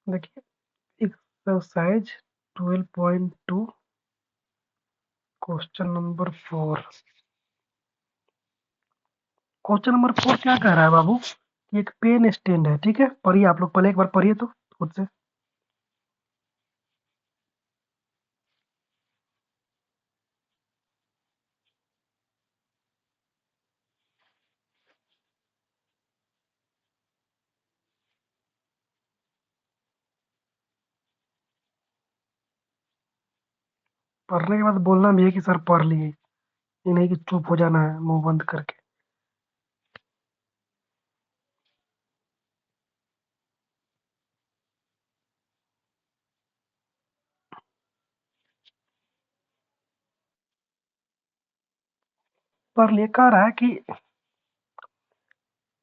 देखिए exercise 12.2 question number 4। Question number 4 क्या कह रहा है बाबू कि एक पेन स्टैंड है, ठीक है। पढ़िए आप लोग, पहले एक बार पढ़िए तो खुद से। पढ़ने के बाद बोलना भी है कि सर पढ़ लिए, ये नहीं कि चुप हो जाना है मुंह बंद करके। पढ़ लिए। कह रहा है कि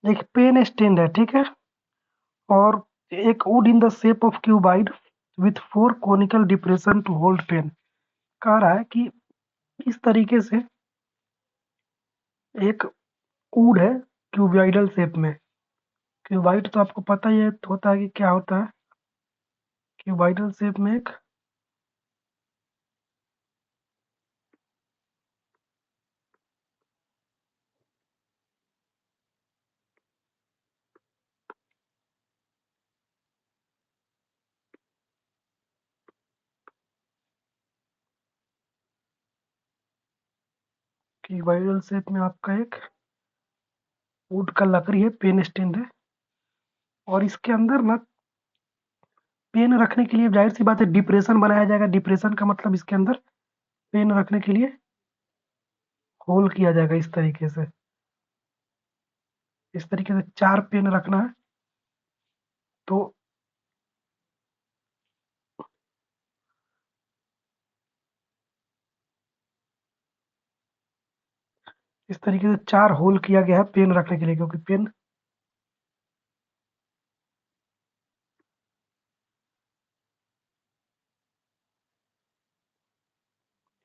एक पेन स्टैंड है, ठीक है, और एक wood in the shape of cuboid with 4 conical depression to hold pen. कह रहा है कि इस तरीके से एक वुड है क्यूबॉइडल शेप में। क्यूबॉइड तो आपको पता ही है होता है कि क्या होता है। क्यूबॉइडल शेप में एक क्यूबॉइडल शेप में आपका एक वुड का लकड़ी है, पेन स्टैंड है, और इसके अंदर ना पेन रखने के लिए जाहिर सी बात है डिप्रेशन बनाया जाएगा। डिप्रेशन का मतलब इसके अंदर पेन रखने के लिए होल किया जाएगा इस तरीके से। इस तरीके से 4 पेन रखना है। तो इस तरीके से 4 होल किया गया है पेन रखने के लिए, क्योंकि पेन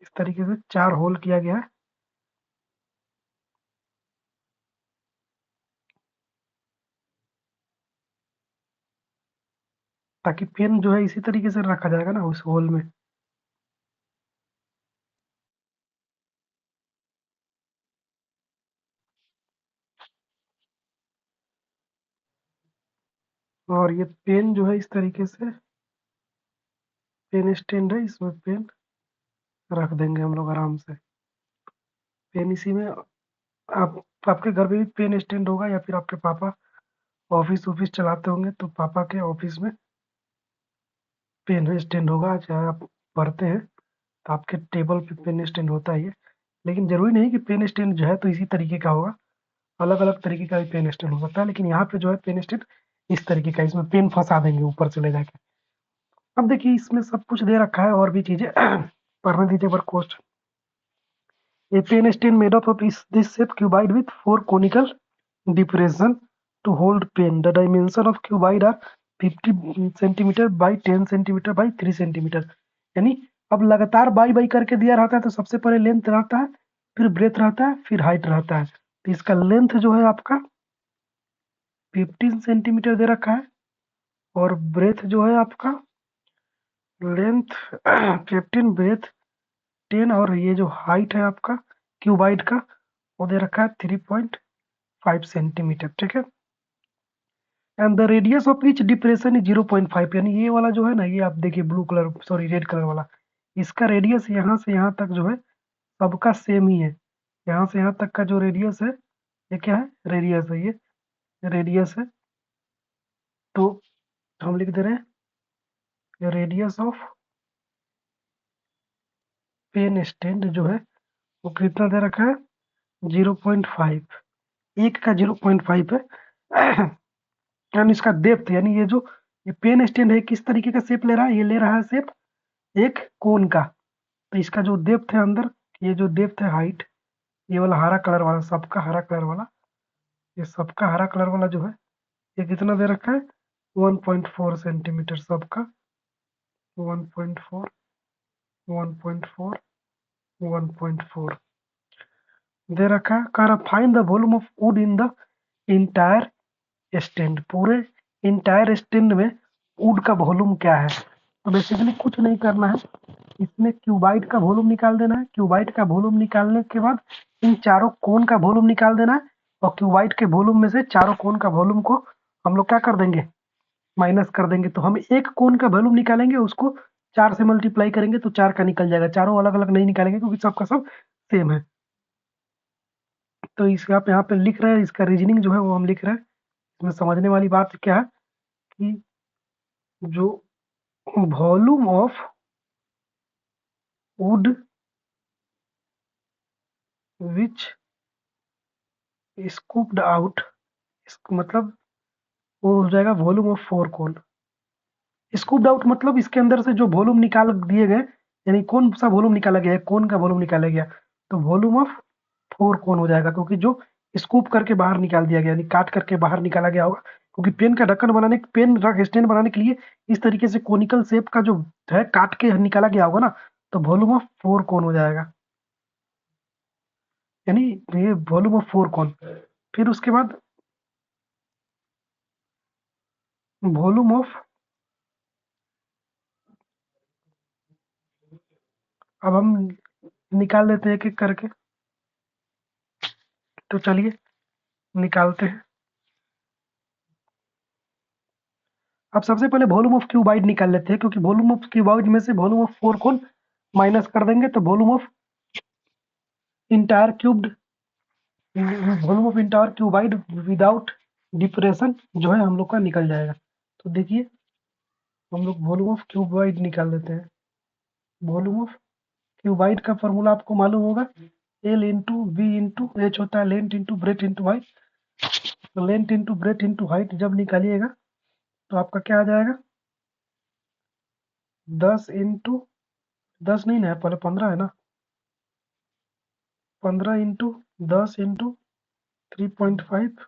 इस तरीके से 4 होल किया गया है ताकि पेन जो है इसी तरीके से रखा जाएगा ना उस होल में। और ये पेन जो है इस तरीके से पेन स्टैंड है, इसमें पेन रख देंगे हम लोग आराम से। पेन इसी में आप आपके घर में भी पेन स्टैंड होगा, या फिर आपके पापा ऑफिस ऑफिस चलाते होंगे तो पापा के ऑफिस में पेन स्टैंड होगा। चाहे आप पढ़ते हैं तो आपके टेबल पे पेन स्टैंड होता ही है। लेकिन जरूरी नहीं कि पेन स्टैंड जो है तो इसी तरीके का होगा, अलग अलग तरीके का भी पेन स्टैंड हो सकता है। लेकिन यहाँ पे जो है पेन स्टैंड इस तरीके का, इसमें पेन फंसा देंगे ऊपर से ले जाके। अब देखिए इसमें सब कुछ दे रखा है और भी चीजें पढ़ने दीजिए पर question. A pen stand made up of this shape cubide with 4 conical depression to hold pen. The dimension of cubide are 50 centimetre by 10 centimetre by 3 centimetre. यानी अब लगातार बाई बाई करके दिया रहता है तो सबसे पहले लेंथ रहता है, फिर ब्रेथ रहता है, फिर हाइट रहता है। तो इसका लेंथ जो है आपका 15 सेंटीमीटर दे रखा है, और ब्रेथ जो है आपका लेंथ 15, ब्रेथ 10, और ये जो हाइट है आपका क्यूबाइड का वो दे रखा है 3.5 सेंटीमीटर, ठीक है। And the radius of each depression is 0.5। यानी ये वाला जो है ना, ये आप देखिए blue colour, sorry red colour वाला, इसका रेडियस यहाँ से यहाँ तक जो है सबका सेम ही है। यहाँ से यहाँ तक का जो रेडियस है, ये क्या है, रेडियस है, ये रेडियस है। तो हम लिख दे रहे हैं रेडियस ऑफ पेन स्टैंड जो है वो कितना दे रखा है, 0.5। एक का 0.5 है। एंड इसका डेप्थ, यानी ये जो ये पेन स्टैंड है किस तरीके का शेप ले रहा है, ये ले रहा है शेप एक कोन का। तो इसका जो डेप्थ है अंदर, ये जो डेप्थ है हाइट, ये वाला हरा कलर वाला, सबका हरा कलर वाला, ये सबका हरा कलर वाला जो है ये कितना दे रखा है, 1.4 सेंटीमीटर सबका। 1.4, 1.4, 1.4 दे रखा है। कह रहा find the volume of would in the entire stand. पूरे इंटायर स्टैंड में वुड का वॉल्यूम क्या है। तो बेसिकली कुछ नहीं करना है, इसमें क्यूबाइड का वॉल्यूम निकाल देना है। क्यूबाइड का वॉल्यूम निकालने के बाद इन चारों कोन का वॉल्यूम निकाल देना है, और क्यूबाइड के वॉल्यूम में से चारों कोन का वॉल्यूम को हम लोग क्या कर देंगे, माइनस कर देंगे। तो हम एक कोन का वॉल्यूम निकालेंगे, उसको 4 से मल्टीप्लाई करेंगे तो 4 का निकल जाएगा। चारों अलग अलग नहीं निकालेंगे क्योंकि सबका सब सेम है। तो इसका आप यहाँ पे लिख रहे हैं, इसका रीजनिंग जो है वो हम लिख रहे हैं। इसमें समझने वाली बात क्या है कि जो volume of would which scooped out, मतलब वो हो जाएगा volume of 4 cone. Scooped out मतलब इसके अंदर से जो वॉल्यूम निकाल दिए गए, यानी कौन सा वॉल्यूम निकाला गया है, कौन का वॉल्यूम निकाला गया, तो वॉल्यूम ऑफ 4 कोन हो जाएगा, क्योंकि जो स्कूप करके बाहर निकाल दिया गया, यानी काट करके बाहर निकाला गया होगा। क्योंकि पेन का ढक्कन बनाने, पेन रख स्टैंड बनाने के लिए इस तरीके से कोनिकल शेप का जो है काट के निकाला गया होगा ना, तो वॉल्यूम ऑफ 4 कोन हो जाएगा, यानी ये वॉल्यूम ऑफ 4 कोन। फिर उसके बाद वॉल्यूम ऑफ, अब हम निकाल लेते हैं एक एक करके। तो चलिए निकालते हैं। अब सबसे पहले वॉल्यूम ऑफ क्यूबाइड निकाल लेते हैं, क्योंकि वॉल्यूम ऑफ क्यूबाइड में से वॉल्यूम ऑफ 4 कोन माइनस कर देंगे तो volume of entire cubed, volume of entire cuboid without depression जो है हम लोग का निकल जाएगा। तो देखिए हम लोग वॉल्यूम ऑफ क्यूबाइड निकाल लेते हैं। वॉल्यूम ऑफ क्यूबाइड का फॉर्मूला आपको मालूम होगा, L into B into H होता है length into breadth into height. तो length into breadth into height जब निकालिएगा तो आपका क्या आ जाएगा, 10 इंटू 10 नहीं ना है, पहले 15 है ना, 15 इंटू 10 इंटू 3.5,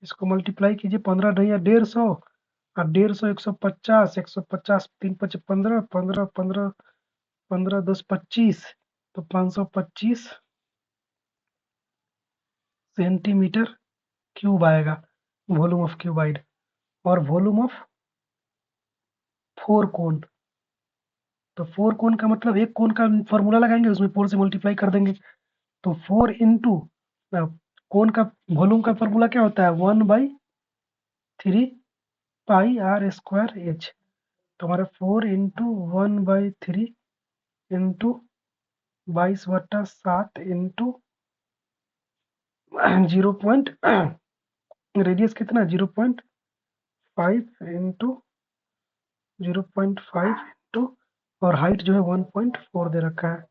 इसको मल्टीप्लाई कीजिए, 15 नहीं है 150, और 150 150, 150 3 5 15, 15 15 15 10 25, तो 525 सेंटीमीटर क्यूब आएगा वॉल्यूम ऑफ क्यूबाइड। और वॉल्यूम ऑफ 4 कोन, तो 4 कोन का मतलब एक कोन का फॉर्मूला लगाएंगे, उसमें 4 से मल्टीप्लाई कर देंगे। तो 4 इंटू कोन का वॉल्यूम का फॉर्मूला क्या होता है, 1/3 पाई r² h। तो हमारा 4 इंटू 1/3 इंटू 22/7 इंटू 0. रेडियस कितना, 0.5 इंटू 0.5 इंटू, और हाइट जो है 1.4 दे रखा है।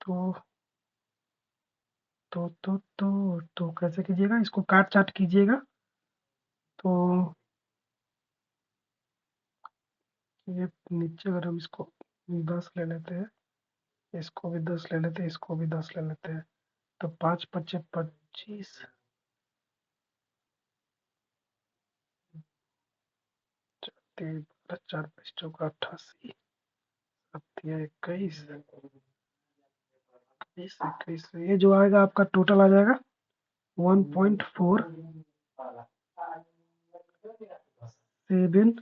तो कैसे कीजिएगा, इसको काट चाट कीजिएगा। तो ये नीचे अगर हम इसको 10 ले लेते हैं, इसको भी 10 ले लेते हैं, इसको भी 10 ले लेते हैं, तो 5 पच्चे 25, 4 5 88, 21 21, ये जो आएगा आपका टोटल आ जाएगा 1.47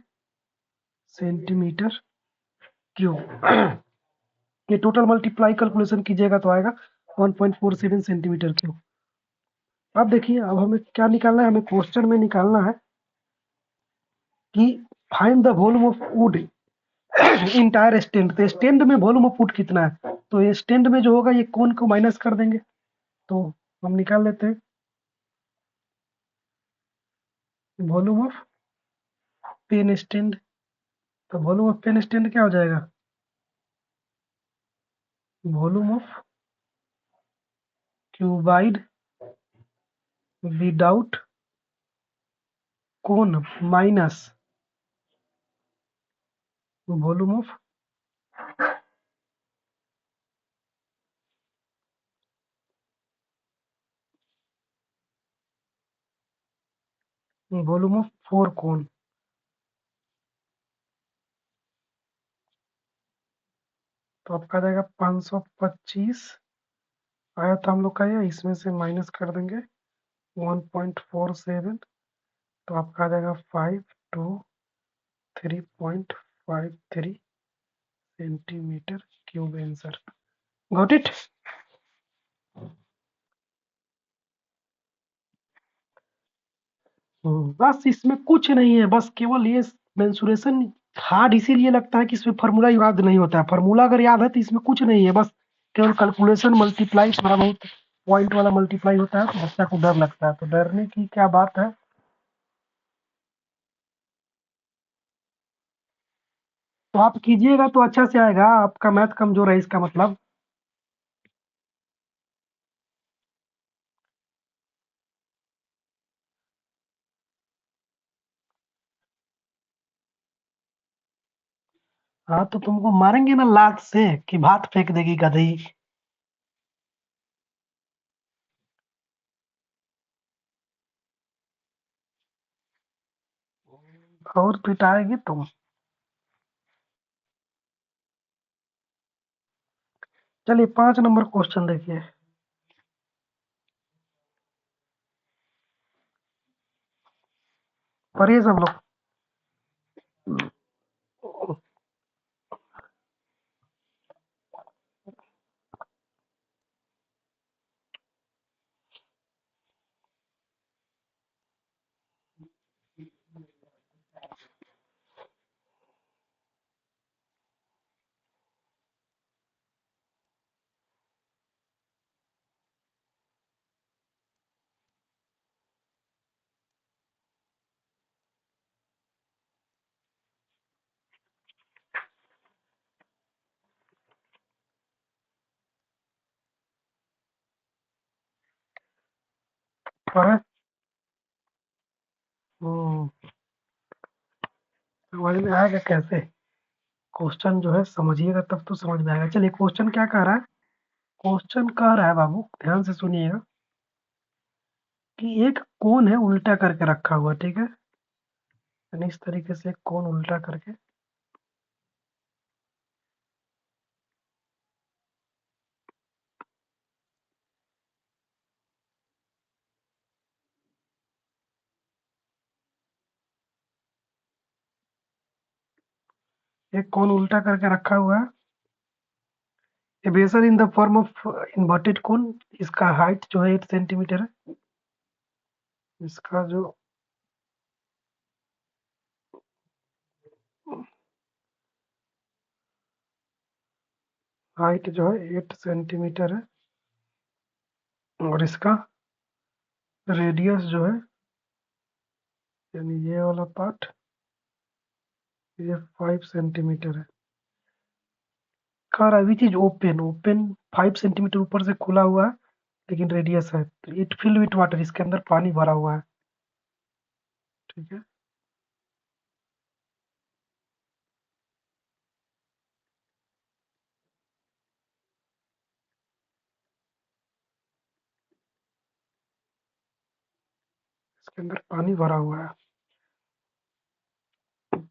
सेंटीमीटर क्यूब। ये टोटल मल्टीप्लाई कैलकुलेशन कीजिएगा तो आएगा 1.47 सेंटीमीटर क्यूब। अब देखिए, अब हमें क्या निकालना है, हमें क्वेश्चन में निकालना है कि find the volume of would entire stand. तो स्टैंड में वॉल्यूम ऑफ वुड कितना है, तो ये स्टैंड में जो होगा ये कोन को माइनस कर देंगे। तो हम निकाल लेते हैं वॉल्यूम ऑफ पेन स्टैंड। तो वॉल्यूम ऑफ पेन स्टैंड क्या हो जाएगा, volume of cuboid without cone minus volume of volume of 4 कोन। तो आपका आ जाएगा 525 आया था हम लोग का, ये इसमें से माइनस कर देंगे 1.47, तो आपका आ जाएगा 523.53 centimetre cube answer. Got it. बस इसमें कुछ नहीं है, बस केवल ये मेंसुरेशन हार्ड इसीलिए लगता है कि इसमें फार्मूला याद नहीं होता है। फार्मूला अगर याद है तो इसमें कुछ नहीं है, बस केवल कैलकुलेशन मल्टीप्लाई थोड़ा बहुत पॉइंट वाला मल्टीप्लाई होता है, तो बच्चा को डर लगता है। तो डरने की क्या बात है। तो आप कीजिएगा तो अच्छा से आएगा। आपका मैथ कमजोर है इसका मतलब। हाँ तो तुमको मारेंगे ना लात से कि भात फेंक देगी गधई। और पिटाएगी तुम। चलिए 5 नंबर क्वेश्चन देखिए। पढ़िए सब लोग। पढ़े। हम्म, समझ में आएगा कैसे। क्वेश्चन जो है समझिएगा तब तो समझ में आएगा। चलिए क्वेश्चन क्या कह रहा है। क्वेश्चन कह रहा है बाबू, ध्यान से सुनिएगा, कि एक कोन है उल्टा करके रखा हुआ, ठीक है। यानी इस तरीके से एक कोन उल्टा करके, एक कोन उल्टा करके रखा हुआ है। A vessel in the form of inverted cone. इसका हाइट जो है 8 सेंटीमीटर है। इसका जो हाइट जो है 8 सेंटीमीटर है। और इसका रेडियस जो है, यानी ये वाला पार्ट, ये 5 सेंटीमीटर है। कह रहा है which is open. Open 5 centimetre ऊपर से खुला हुआ है, लेकिन रेडियस है। तो इट फिल विथ वाटर, इसके अंदर पानी भरा हुआ है, ठीक है। इसके अंदर पानी भरा हुआ है।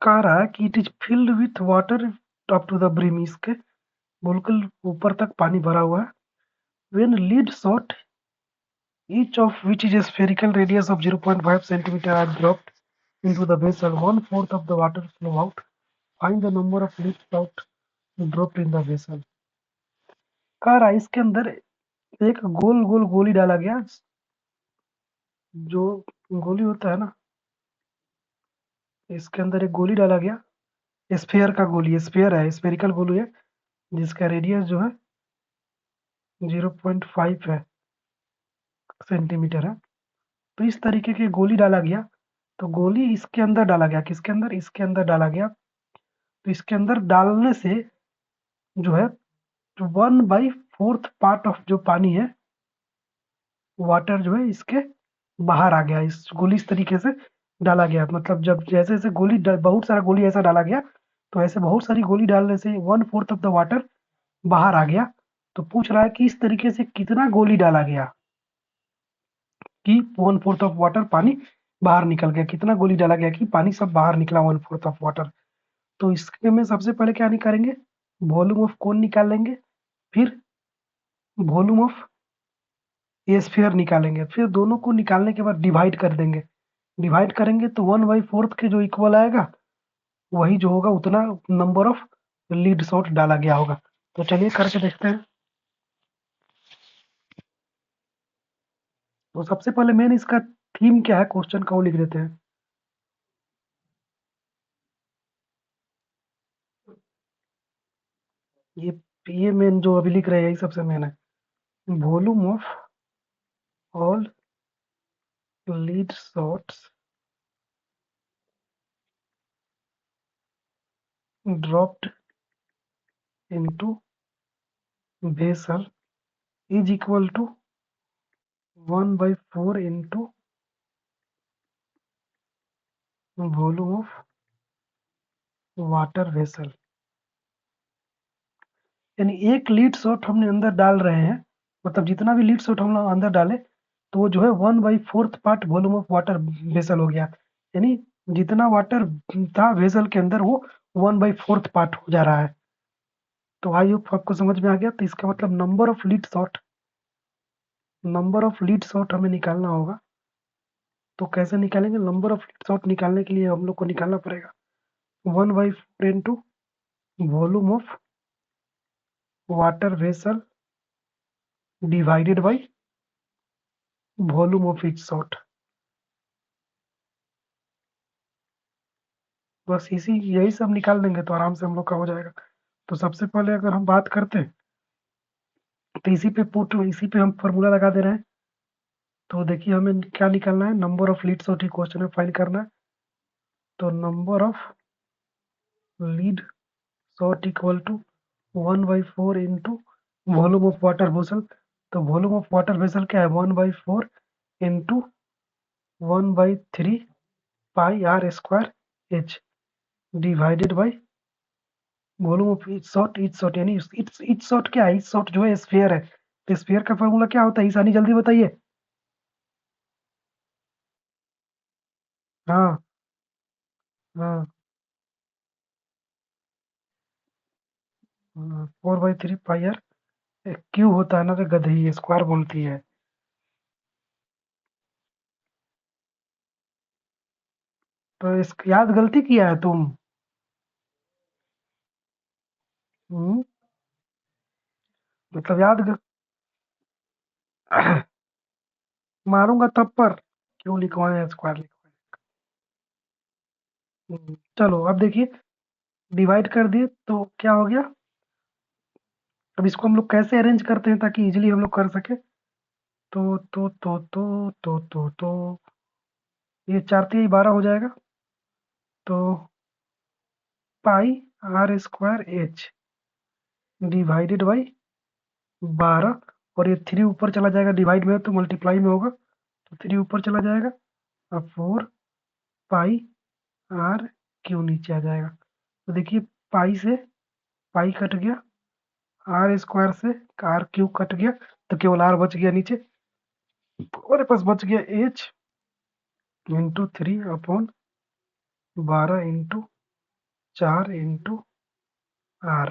कह रहा है कि it is filled with water up to the brim. इसके बिल्कुल ऊपर तक पानी भरा हुआ है। When lead shot, each of which is a spherical radius of 0.5 centimeter, are dropped into the vessel, 1/4 of the water flow out. Find the number of lead shot dropped in the vessel. कह रहा है इसके अंदर एक गोल गोल गोली डाला गया। जो गोली होता है ना, इसके अंदर एक गोली डाला गया। स्फेयर का गोली, स्फेयर है, स्फेरिकल गोली है, जिसका रेडियस जो है 0.5 है सेंटीमीटर है। तो इस तरीके की गोली डाला गया। तो गोली इसके अंदर डाला गया, किसके अंदर, इसके अंदर डाला गया। तो इसके अंदर डालने से जो है 1/4 पार्ट ऑफ जो पानी है, वाटर जो है इसके बाहर आ गया। इस गोली इस तरीके से डाला गया, मतलब जब जैसे जैसे बहुत सारा गोली ऐसा डाला गया, तो ऐसे बहुत सारी गोली डालने से 1/4 ऑफ द वाटर बाहर आ गया। तो पूछ रहा है कि इस तरीके से कितना गोली डाला गया कि 1/4 ऑफ वाटर पानी बाहर निकल गया। कितना गोली डाला गया कि पानी सब बाहर निकला 1/4 ऑफ वाटर। तो इसके में सबसे पहले क्या निकालेंगे, वॉल्यूम ऑफ कौन निकाल लेंगे। फिर वॉल्यूम ऑफ ये स्फीयर निकालेंगे, फिर दोनों को निकालने के बाद डिवाइड कर देंगे। डिवाइड करेंगे तो 1/4 के जो इक्वल आएगा, वही जो होगा उतना नंबर ऑफ लीड शॉट डाला गया होगा। तो चलिए करके देखते हैं। तो सबसे पहले मेन इसका थीम क्या है क्वेश्चन का वो लिख देते हैं। ये ये मेन जो अभी लिख रहे हैं यही सबसे मेन है। Volume of all lead shots dropped into vessel is equal to 1/4 into volume of water vessel. यानी एक लीड शॉट हमने अंदर डाल रहे हैं, मतलब जितना भी लीड शॉट हम लोग अंदर डाले, तो वो जो है 1/4 part volume of water vessel हो गया। यानी जितना वाटर था वेसल के अंदर, वो 1/4 पार्ट हो जा रहा है। तो आई होप आपको समझ में आ गया। तो इसका मतलब नंबर ऑफ लीड शॉट हमें निकालना होगा। तो कैसे निकालेंगे? नंबर ऑफ लीड शॉट निकालने के लिए हम लोग को निकालना पड़ेगा 1/4 into volume of water vessel divided by volume of each shot. बस इसी यही सब निकाल देंगे तो आराम से हम लोग का हो जाएगा। तो सबसे पहले अगर हम बात करते हैं, तो इसी पे हम फॉर्मूला लगा दे रहे हैं। तो देखिए हमें क्या निकालना है, नंबर ऑफ लीड शॉट ही क्वेश्चन में फाइंड करना है। तो number of lead shot equal to 1/4 into volume of water vessel. तो वॉल्यूम ऑफ वाटर वेसल क्या है? 1/4 into 1/3 pi r square h divided by volume of each shot यानी each shot क्या है? ईच शॉट जो है स्फीयर है। तो स्फीयर का फॉर्मूला क्या होता है ईशानी, जल्दी बताइए। हाँ हाँ, 4/3 पाई आर क्यू होता है ना, तो गधे स्क्वायर बोलती है। तो इस याद गलती किया है तुम। हम्म, मतलब मारूंगा तब पर क्यों लिखवाए स्क्वायर लिखवाए। चलो अब देखिए, डिवाइड कर दिए तो क्या हो गया। अब इसको हम लोग कैसे अरेंज करते हैं ताकि इजीली हम लोग कर सके। तो ये 4×3=12 हो जाएगा। तो pi r square h divided by 12, और ये 3 ऊपर चला जाएगा, डिवाइड में है तो मल्टीप्लाई में होगा, तो 3 ऊपर चला जाएगा। अब 4 पाई आर क्यू नीचे आ जाएगा। तो देखिए पाई से पाई कट गया, आर स्क्वायर से आर क्यूब कट गया, तो केवल आर बच गया नीचे। हमारे पास बच गया h into 3/12 into 4 into r.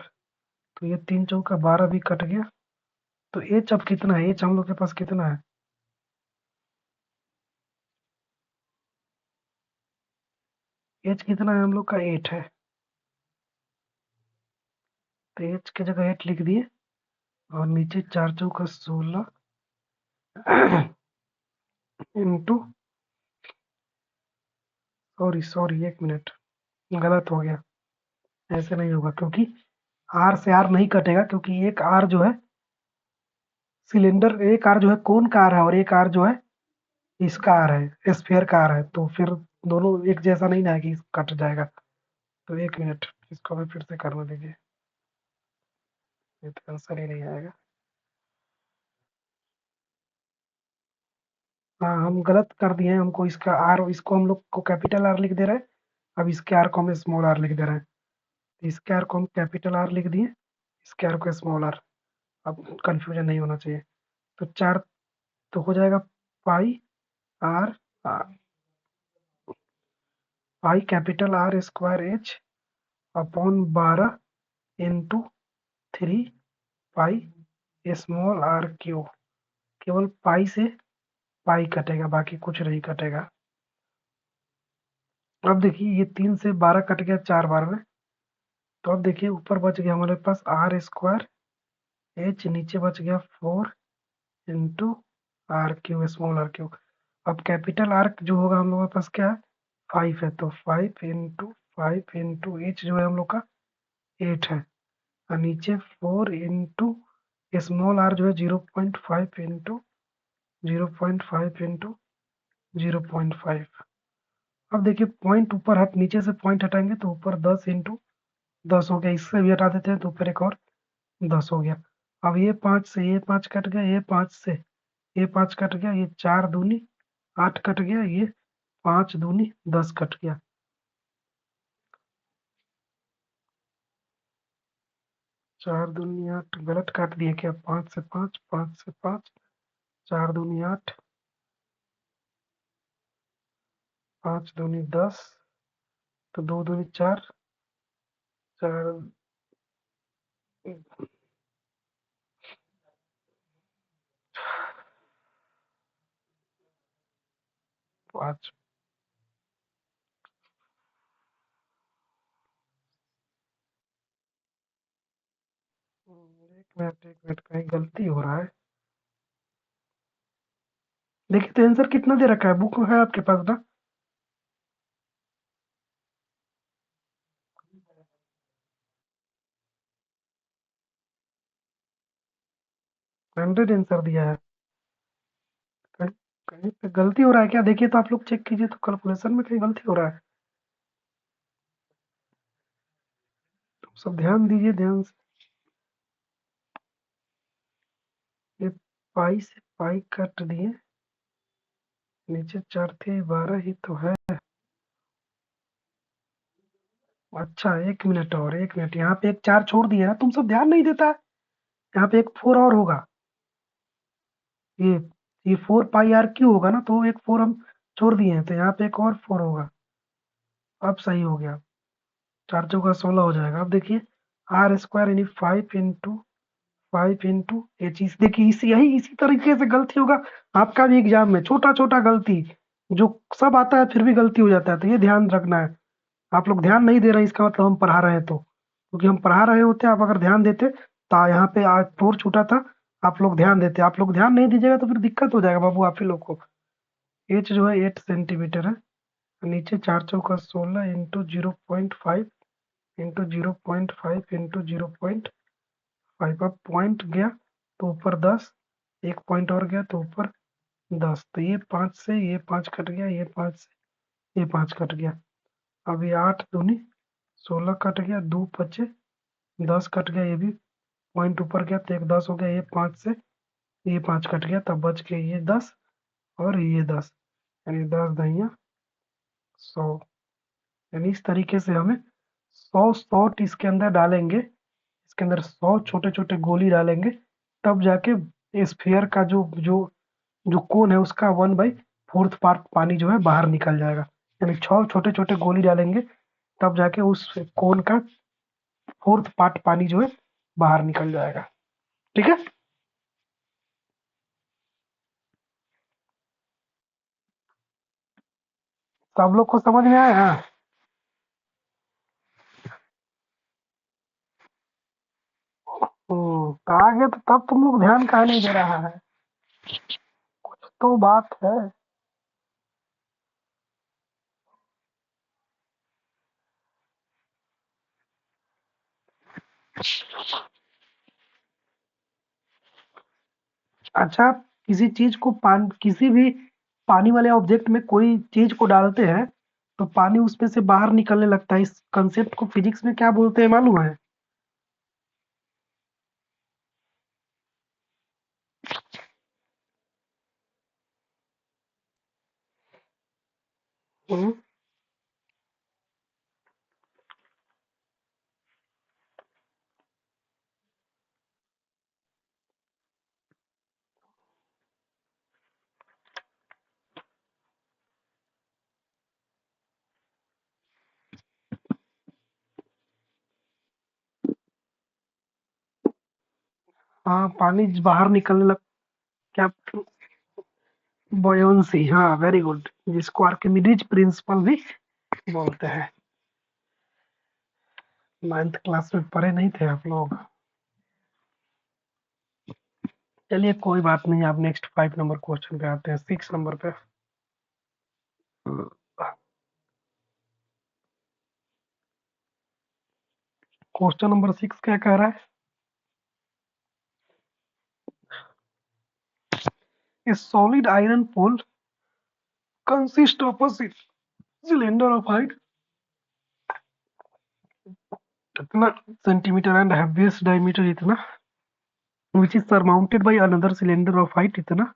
तो ये 3×4 = 12 भी कट गया। तो एच अब कितना है? एच हम लोग के पास कितना है? एच कितना है हम लोग का? 8 है। तो एच की जगह 8 लिख दिए, और नीचे 4×4 = 16 इंटू, सॉरी सॉरी, एक मिनट, गलत हो गया। ऐसे नहीं होगा, क्योंकि आर से आर नहीं कटेगा, क्योंकि एक आर जो है सिलेंडर, एक आर जो है कोन का आर है, और एक आर जो है इसका आर है, स्फीयर का आर है। तो फिर दोनों एक जैसा नहीं ना है कि कट जाएगा। तो एक मिनट, इसको भी फिर से करने दीजिए, ये तो आंसर ही नहीं आएगा। हाँ, हम गलत कर दिए हैं। हमको इसका आर, इसको हम लोग को कैपिटल आर लिख दे रहे हैं। अब इसके आर को हम स्मॉल आर लिख दे रहे हैं। तो इसके आर को हम कैपिटल आर लिख दिए, इसके आर को स्मॉल आर। अब कंफ्यूजन नहीं होना चाहिए। तो 4, तो हो जाएगा pi r, pi capital r square h upon 12 into 3 pi small r cube. केवल पाई से पाई कटेगा, बाकी कुछ नहीं कटेगा। अब देखिए ये 3 से 12 कट गया 4 बार में। तो अब देखिए ऊपर बच गया हमारे पास आर स्क्वायर एच, नीचे बच गया 4 r cube, small r cube. अब कैपिटल आर जो होगा हम लोगों के पास क्या है, 5 है, तो 5 इंटू एच जो है हम लोग का 8 है। और नीचे 4 इंटू स्मॉल आर जो है 0.5 इंटू 0.5 इंटू 0.5। अब देखिए पॉइंट ऊपर हट, नीचे से पॉइंट हटाएंगे तो ऊपर 10 इंटू 10 हो गया, इससे भी हटा देते हैं तो ऊपर एक और 10 हो गया। अब ये 5 से ये 5 कट गया, ये 5 से ये 5 कट गया, ये 4 दूनी 8 कट गया, ये 5 दूनी 10 कट गया। 4 दूनी 8 गलत काट दिए क्या, 5 से 5, 5 से 5, 4 दूनी 8, 5 दूनी 10, तो 2 दूनी 4, 4 5। एक मिनट कहीं गलती हो रहा है। देखिए तो आंसर कितना दे रखा है, बुक है आपके पास ना? 100 आंसर दिया है। कहीं कहीं पे गलती हो रहा है क्या, देखिए तो आप लोग चेक कीजिए तो कैलकुलेशन में कहीं गलती हो रहा है। तो सब ध्यान दीजिए ध्यान से। ये पाई से पाई कट दिए, नीचे 4 थे 12 ही तो है। अच्छा 1 मिनट और, 1 मिनट, यहाँ पे एक 4 छोड़ दिया है, तुम सब ध्यान नहीं देता है। यहाँ पे एक 4 और होगा। ये ये 4 पाई आर क्यू होगा ना, तो एक 4 हम छोड़ दिए हैं, तो यहाँ पे एक और 4 होगा। अब सही हो गया, 4 चौका 16 हो जाएगा। अब देखिए आर स्क्वायर यानी 5 इंटू देखिए इसी तरीके से गलती होगा आपका भी एग्जाम में, छोटा छोटा गलती जो सब आता है फिर भी गलती हो जाता है, तो ये ध्यान रखना है। आप लोग ध्यान नहीं दे रहे हैं, इसका मतलब हम पढ़ा रहे हैं तो, क्योंकि हम पढ़ा रहे होते आप अगर ध्यान देते तो यहाँ पे आज फ्लोर छूटा था, आप लोग ध्यान देते, आप लोग ध्यान नहीं दीजिएगा तो फिर दिक्कत हो जाएगा बाबू आप ही लोग को। एच जो है 8 सेंटीमीटर है, नीचे 4 चौका 16 इंटू 0.5 इंटू 0.5 इंटू 0.5। अब पॉइंट गया तो ऊपर 10, एक पॉइंट और गया तो ऊपर 10, तो ये 5 से ये 5 कट गया, ये 5 से ये 5 कट गया। अब ये 8 दूनी 16 कट गया, 2 बचे 10 कट गया, ये भी पॉइंट ऊपर गया तो एक 10 हो गया, ये 5 से ये 5 कट गया, तब बच गए ये 10 और ये 10, यानी 10 10 100। यानी इस तरीके से हमें 100 शॉट इसके अंदर डालेंगे, इसके अंदर 100 छोटे छोटे गोली डालेंगे, तब जाके स्फीयर का जो जो जो कोन है उसका 1/4 पार्ट पानी जो है बाहर निकल जाएगा। यानी 6 छोटे छोटे गोली डालेंगे, तब जाके उस कोन का 4th पार्ट पानी जो है बाहर निकल जाएगा। ठीक है, सब लोग को समझ में आया? तो आगे तो तब तुम लोग ध्यान काहे नहीं दे रहा है, तो बात है। अच्छा, किसी चीज को किसी भी पानी वाले ऑब्जेक्ट में कोई चीज को डालते हैं तो पानी उसमें से बाहर निकलने लगता है, इस कंसेप्ट को फिजिक्स में क्या बोलते हैं मालूम है? हम्म, हाँ पानी बाहर निकलने लग क्या? बॉयंसी, हाँ वेरी गुड, जिसको आर्किमिडीज प्रिंसिपल भी बोलते हैं। 9th क्लास में पढ़े नहीं थे आप लोग? चलिए कोई बात नहीं, आप नेक्स्ट 5 नंबर क्वेश्चन पे आते हैं, 6 नंबर पे। क्वेश्चन नंबर 6 क्या कह रहा है? A solid iron pole consists of a cylinder of height इतना सेंटीमीटर एंड heaviest diameter इतना, which is surmounted by another cylinder of height इतना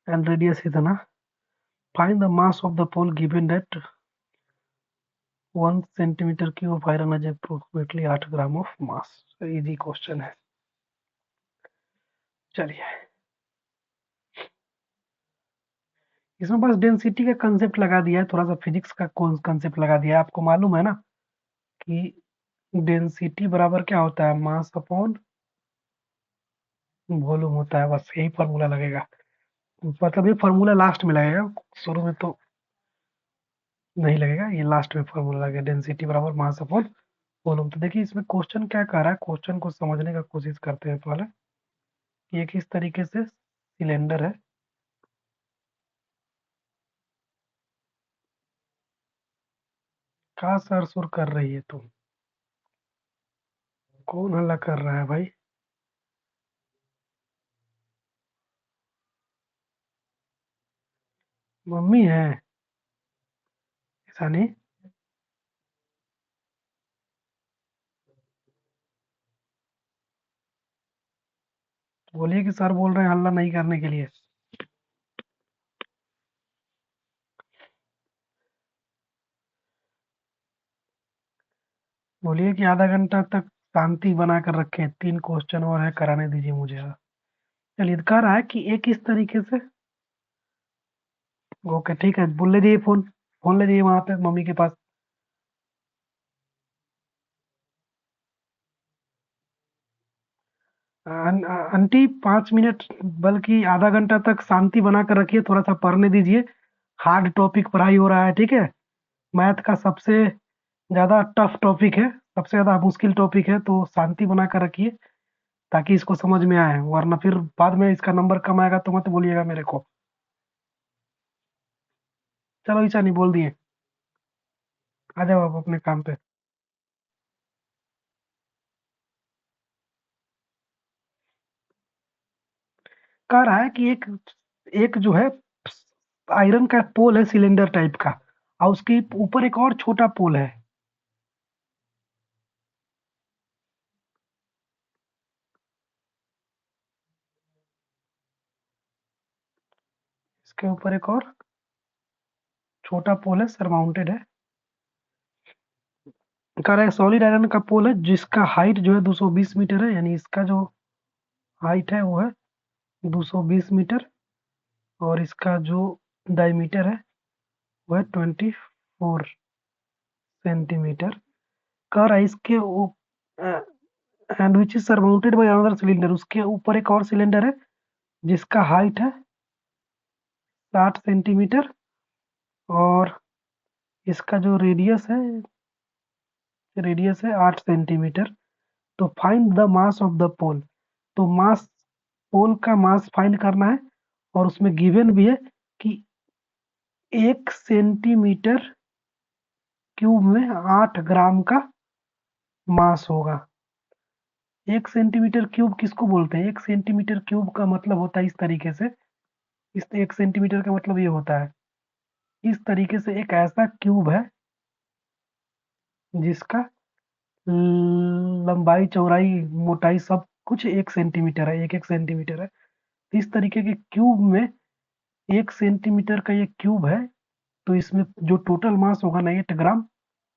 and radius इतना. Find the mass of the pole given that 1 centimeter cube of iron has approximately 8 gram of mass. Easy question है। चलिए, इसमें बस density का concept लगा दिया है, थोड़ा सा फिजिक्स का कंसेप्ट लगा दिया है। आपको मालूम है ना कि डेंसिटी बराबर क्या होता है? मास अपॉन वॉल्यूम होता है, बस यही फॉर्मूला लगेगा। मतलब ये फॉर्मूला लास्ट में लगेगा, शुरू में तो नहीं लगेगा, ये लास्ट में फॉर्मूला लगेगा, डेंसिटी बराबर मास अपॉन वॉल्यूम। तो देखिए इसमें क्वेश्चन क्या कर रहा है, क्वेश्चन को समझने का कोशिश करते हैं पहले। ये किस तरीके से सिलेंडर है, कहाँ सर सुर कर रही है तुम? कौन हल्ला कर रहा है भाई? मम्मी है? ऐसा नहीं, बोलिए कि सर बोल रहे हैं हल्ला नहीं करने के लिए। बोलिए कि आधा घंटा तक शांति बना कर रखे, 3 क्वेश्चन और है, कराने दीजिए मुझे। चलिए, कह रहा है कि एक इस तरीके से, ओके ठीक है, बोल ले जाइए, फोन फोन ले जाइए वहां पे मम्मी के पास। आंटी 5 मिनट बल्कि आधा घंटा तक शांति बना कर रखिए, थोड़ा सा पढ़ने दीजिए, हार्ड टॉपिक पढ़ाई हो रहा है, ठीक है? मैथ का सबसे ज्यादा टफ टॉपिक है, सबसे ज्यादा मुश्किल टॉपिक है, तो शांति बना कर रखिए ताकि इसको समझ में आए, वरना फिर बाद में इसका नंबर कम आएगा तो मत बोलिएगा मेरे को। चलो ईशा नहीं बोल दिए, आ जाओ आप अपने काम पे। कह रहा है कि एक एक जो है आयरन का पोल है सिलेंडर टाइप का, और उसके ऊपर एक और छोटा पोल है। इसके ऊपर एक और छोटा पोल है, सरमाउंटेड है। कह रहा है सॉलिड आयरन का पोल है जिसका हाइट जो है 220 मीटर है, यानी इसका जो हाइट है वो है 220 मीटर, और इसका जो डायमीटर है वो है 24 सेंटीमीटर। कह रहा है इसके and which is surmounted by another cylinder, उसके ऊपर एक और सिलेंडर है जिसका हाइट है 60 सेंटीमीटर, और इसका जो रेडियस है 8 सेंटीमीटर। तो find the mass of the pole. तो मास, पोल का मास फाइंड करना है, और उसमें गिवन भी है कि 1 सेंटीमीटर क्यूब में 8 ग्राम का मास होगा। 1 सेंटीमीटर क्यूब किसको बोलते हैं? 1 सेंटीमीटर क्यूब का मतलब होता है इस तरीके से, इस 1 सेंटीमीटर का मतलब ये होता है, इस तरीके से एक ऐसा क्यूब है जिसका लंबाई चौड़ाई मोटाई सब कुछ 1 सेंटीमीटर है, एक एक सेंटीमीटर है। इस तरीके के क्यूब में 1 सेंटीमीटर का ये क्यूब है, तो इसमें जो टोटल मास होगा ना 8 ग्राम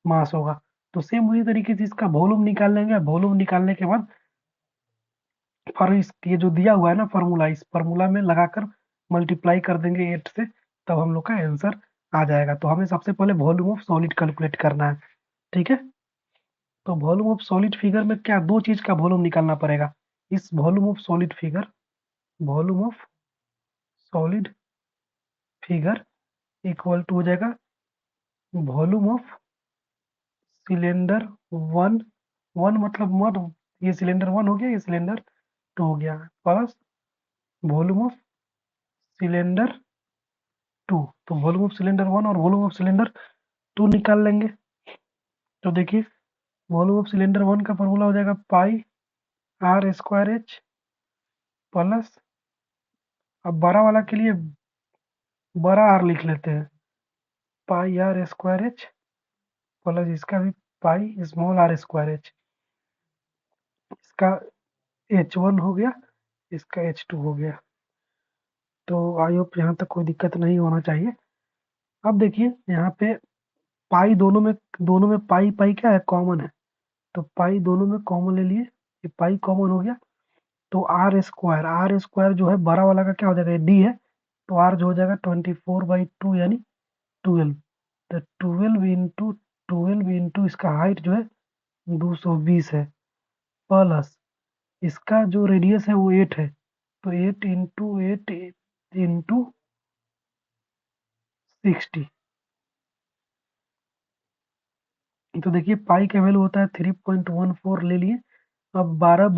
मास होगा। तो सेम उसी तरीके से इसका वॉल्यूम निकाल लेंगे, वॉल्यूम निकालने के बाद फॉर इस ये जो दिया हुआ है ना फार्मूला, इस फार्मूला में लगाकर मल्टीप्लाई कर देंगे 8 से, तब हम लोग का आंसर आ जाएगा। तो हमें सबसे पहले वॉल्यूम ऑफ सॉलिड कैलकुलेट करना है, ठीक है? तो वॉल्यूम ऑफ सॉलिड फिगर में क्या, दो चीज का वॉल्यूम निकालना पड़ेगा। इस volume of solid figure, volume of solid figure equal to हो जाएगा volume of cylinder one. One मतलब वन, ये सिलेंडर वन हो गया, ये सिलेंडर टू हो गया, plus volume of cylinder two. तो वॉल्यूम ऑफ सिलेंडर वन और वॉल्यूम ऑफ सिलेंडर टू निकाल लेंगे। तो देखिए वॉल्यूम ऑफ सिलेंडर वन का फॉर्मूला हो जाएगा pi r square h plus, अब बड़ा वाला के लिए बड़ा आर लिख लेते हैं, pi r square h plus इसका भी pi small r square h. इसका एच वन हो गया, इसका एच टू हो गया। तो आई होप यहाँ तक कोई दिक्कत नहीं होना चाहिए। अब देखिए यहाँ पे पाई दोनों में पाई पाई क्या है, कॉमन है। तो पाई दोनों में कॉमन ले लिए, ये पाई कॉमन हो गया। तो आर स्क्वायर जो है बड़ा वाला का क्या हो जाएगा, डी है। तो आर जो हो जाएगा 24/2 यानी 12। तो 12 इंटू इसका हाइट जो है 220 है, प्लस इसका जो रेडियस है वो 8 है। तो 8 इंटू 8 इंटू 60। तो देखिए पाई का वैल्यू होता है 3.14 ले लिए। अब 12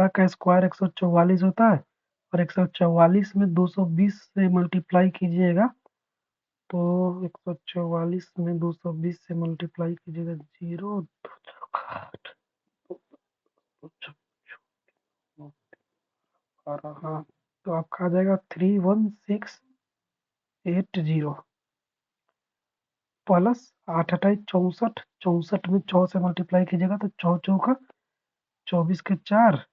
का स्क्वायर 144 होता है, और 144 में 220 से मल्टीप्लाई कीजिएगा। तो 144 में 220 से मल्टीप्लाई कीजिएगा, जीरो हाँ, तो आपका आ जाएगा 31680 प्लस 8 8 64, 64 में 6 से मल्टीप्लाई कीजिएगा तो 6 चौका 24 के 4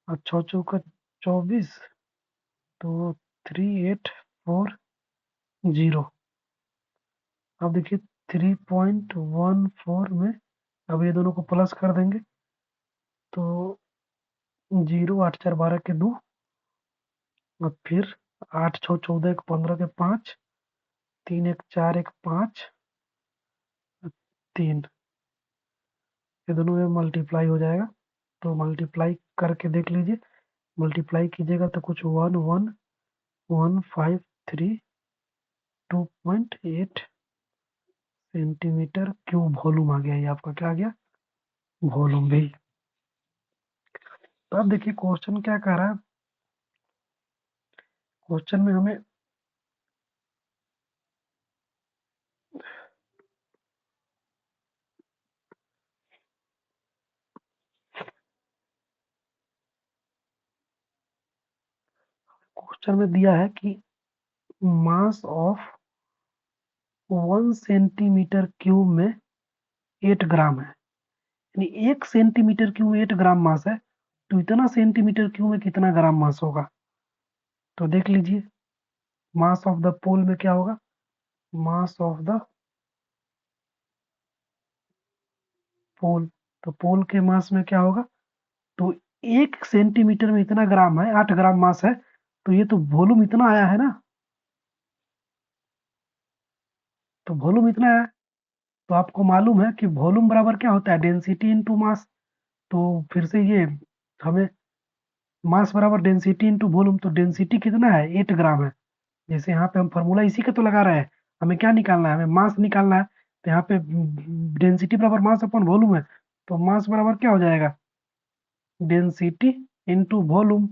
और 6 चौका 24, तो 3840। अब देखिए 3.14 में अब ये दोनों को प्लस कर देंगे, तो 0 8 4 12 के 2, और फिर 8 6 14 1 15 के 5, 3 1 4 1 5, 3, ये दोनों में मल्टीप्लाई हो जाएगा। तो मल्टीप्लाई करके देख लीजिए, मल्टीप्लाई कीजिएगा तो कुछ 11153 सेंटीमीटर क्यूब वॉल्यूम आ गया। ये आपका क्या आ गया, वॉल्यूम भी। तो अब देखिए क्वेश्चन क्या कह रहा है। क्वेश्चन में हमें क्वेश्चन में दिया है कि मास ऑफ 1 सेंटीमीटर क्यूब में 8 ग्राम है, यानी 1 सेंटीमीटर क्यूब में 8 ग्राम मास है। तो इतना सेंटीमीटर क्यूब में कितना ग्राम मास होगा। तो देख लीजिए मास ऑफ द पोल में क्या होगा, मास ऑफ द पोल। तो पोल के मास में क्या होगा, तो 1 सेंटीमीटर में इतना ग्राम है, 8 ग्राम मास है, तो ये तो वॉल्यूम इतना आया है ना। तो वॉल्यूम इतना है, तो आपको मालूम है कि वॉल्यूम बराबर क्या होता है, डेंसिटी इनटू मास। तो फिर से ये हमें मास बराबर डेंसिटी इनटू वॉल्यूम, तो डेंसिटी कितना है, 8 ग्राम है। जैसे यहाँ पे हम फॉर्मूला इसी का तो लगा रहे हैं, हमें क्या निकालना है, हमें मास निकालना है। तो यहाँ पे डेंसिटी बराबर मास अपन वॉल्यूम है, तो मास बराबर क्या हो जाएगा, डेंसिटी इनटू वॉल्यूम।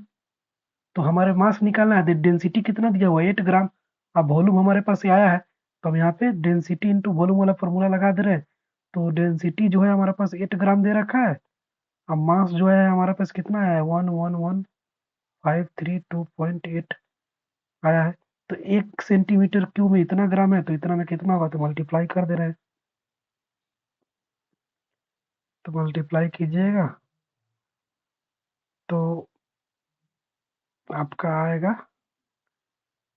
तो हमारे मास निकालना है, डेंसिटी कितना दिया हुआ है, 8 ग्राम। अब वॉल्यूम हमारे पास ये आया है, तो हम यहाँ पे डेंसिटी इंटू वॉल्यूम वाला फॉर्मूला लगा दे रहे हैं। तो डेंसिटी जो है हमारे पास 8 ग्राम दे रखा है। अब मास जो है हमारे पास कितना है, 111,532.8 आया है। तो 1 सेंटीमीटर क्यूब में इतना ग्राम है, तो इतना में कितना होगा, तो मल्टीप्लाई कर दे रहे हैं। तो मल्टीप्लाई कीजिएगा तो आपका आएगा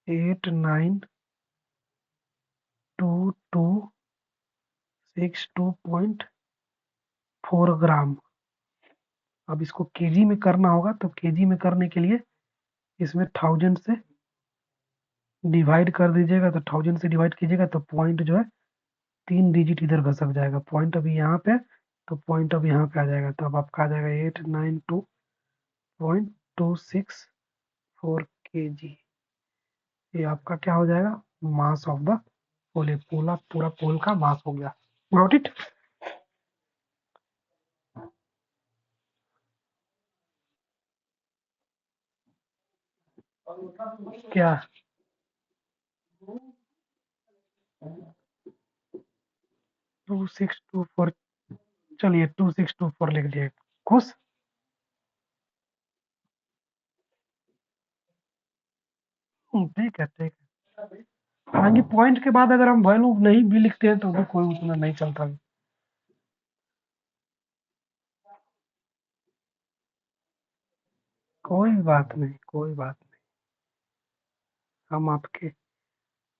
892262.4 ग्राम। अब इसको केजी में करना होगा, तो केजी में करने के लिए इसमें 1000 से डिवाइड कर दीजिएगा। तो 1000 से डिवाइड कीजिएगा तो पॉइंट जो है 3 डिजिट इधर घसक जाएगा, पॉइंट अभी यहाँ पे है, तो पॉइंट अब यहाँ पे आ जाएगा। तो अब आपका आ जाएगा 8922.4 264 kg। ये आपका क्या हो जाएगा, मास ऑफ द पोल। पूरा पूरा पोल का मास हो गया। Got it. क्या 2624, चलिए 2624 लिख दिए। खुश। ठीक है ठीक है। हालांकि पॉइंट के बाद अगर हम वैल्यू नहीं भी लिखते हैं तो भी कोई उतना नहीं चलता है। कोई बात नहीं, कोई बात नहीं, हम आपके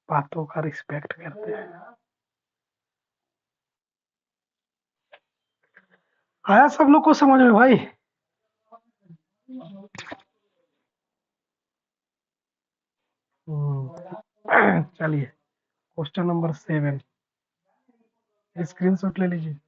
बातों का रिस्पेक्ट करते हैं। आया सब लोग को समझ में भाई? चलिए क्वेश्चन नंबर 7, स्क्रीनशॉट ले लीजिए।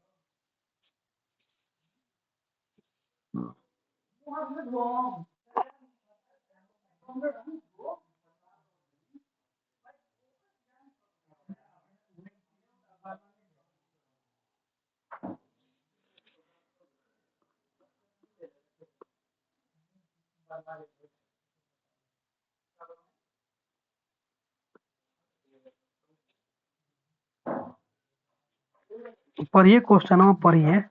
पढ़िए क्वेश्चन पढ़िए।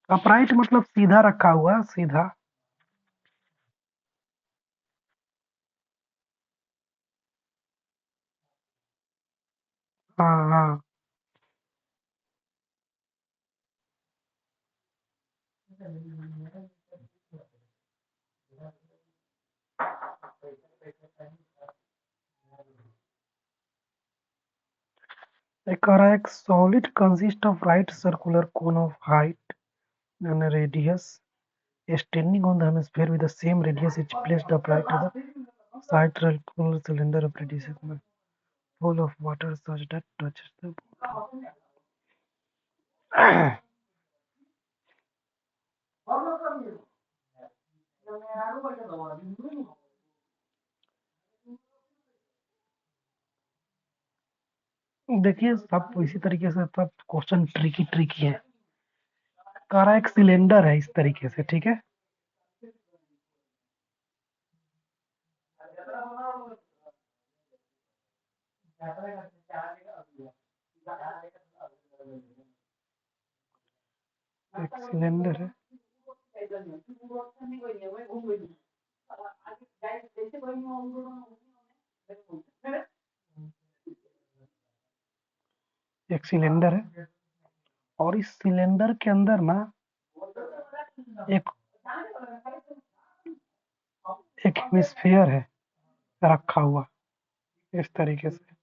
अपराइट मतलब सीधा रखा हुआ, सीधा। हाँ हाँ। एक कह रहा है, एक solid consist of right circular cone of height and radius extending on the hemisphere with the same radius is placed upright to the central cylinder of radius full of water such that touches the देखिए सब इसी तरीके से सब question tricky tricky है। कह रहा है एक सिलेंडर है इस तरीके से, ठीक है। एक सिलेंडर है, एक सिलेंडर है और इस सिलेंडर के अंदर ना एक एक हेमिस्फीयर है रखा हुआ इस तरीके से।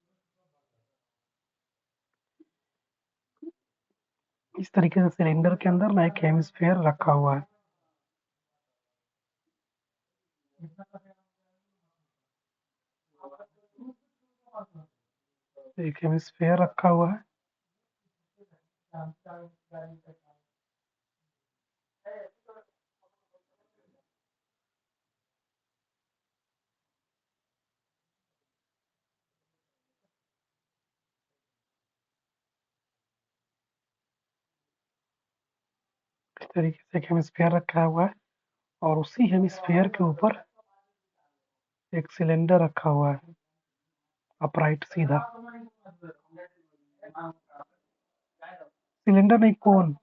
इस तरीके से सिलेंडर के अंदर ना एक हेमिस्फीयर रखा हुआ है। एक हेमिस्फीयर रखा हुआ है। इस तरीके से एक हेमिस्फीयर रखा हुआ है और उसी हेमिस्फीयर के ऊपर एक सिलेंडर रखा हुआ है अपराइट सीधा। सिलेंडर नहीं, कोन।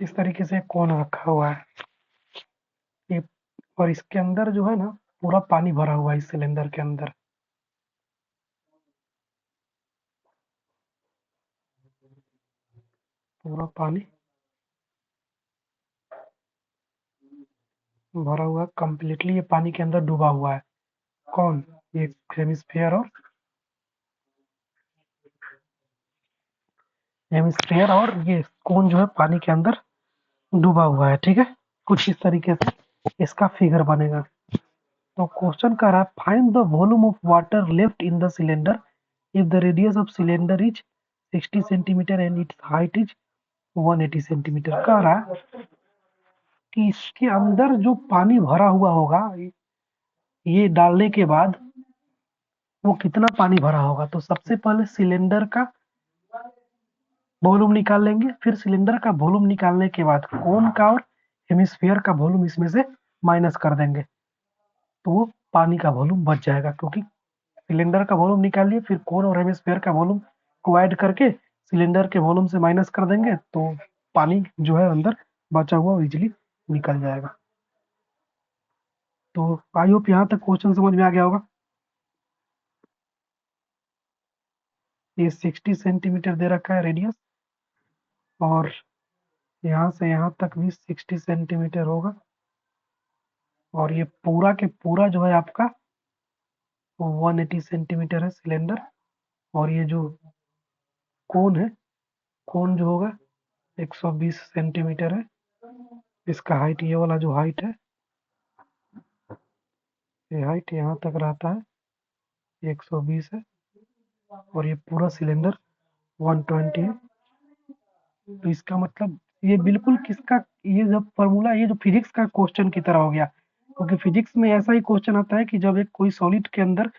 इस तरीके से कोन रखा हुआ है ये, और इसके अंदर जो है ना पूरा पानी भरा हुआ है इस सिलेंडर के अंदर। पूरा पानी भरा हुआ है कंप्लीटली, ये पानी के अंदर डूबा हुआ है। कौन? ये हेमिस्फेयर और ये कोन जो है पानी के अंदर डूबा हुआ है, ठीक है। कुछ इस तरीके से इसका फिगर बनेगा। तो क्वेश्चन कर रहा है find the volume of water left in the cylinder if the radius of cylinder is 60 centimetre and it's height is 180 centimetre. कह रहा है कि इसके अंदर जो पानी भरा हुआ होगा ये डालने के बाद वो कितना पानी भरा होगा। तो सबसे पहले सिलेंडर का वॉल्यूम निकाल लेंगे, फिर सिलेंडर का वॉल्यूम निकालने के बाद कोन का और हेमिस्फीयर का वॉल्यूम इसमें से माइनस कर देंगे, तो वो पानी का वॉल्यूम बच जाएगा। क्योंकि सिलेंडर का वॉल्यूम निकालिए, फिर कोन और हेमिस्फीयर का वॉल्यूम को ऐड करके सिलेंडर के वॉल्यूम से माइनस कर देंगे, तो पानी जो है अंदर बचा हुआ इजिली निकल जाएगा। तो आई होप यहाँ तक क्वेश्चन समझ में आ गया होगा। ये 60 सेंटीमीटर दे रखा है रेडियस, और यहाँ से यहाँ तक भी 60 सेंटीमीटर होगा, और ये पूरा के पूरा जो है आपका 180 सेंटीमीटर है सिलेंडर। और ये जो कोन है, कोन जो होगा 120 सेंटीमीटर है। इसका हाइट, ये वाला जो हाइट है, ये हाइट यहाँ तक रहता है, 120 है। और ये पूरा सिलेंडर 120 है। तो इसका मतलब ये बिल्कुल किसका, ये जब फॉर्मूला, ये जो फिजिक्स का क्वेश्चन की तरह हो गया। क्योंकि फिजिक्स में ऐसा ही क्वेश्चन आता है कि जब एक कोई सॉलिड के अंदर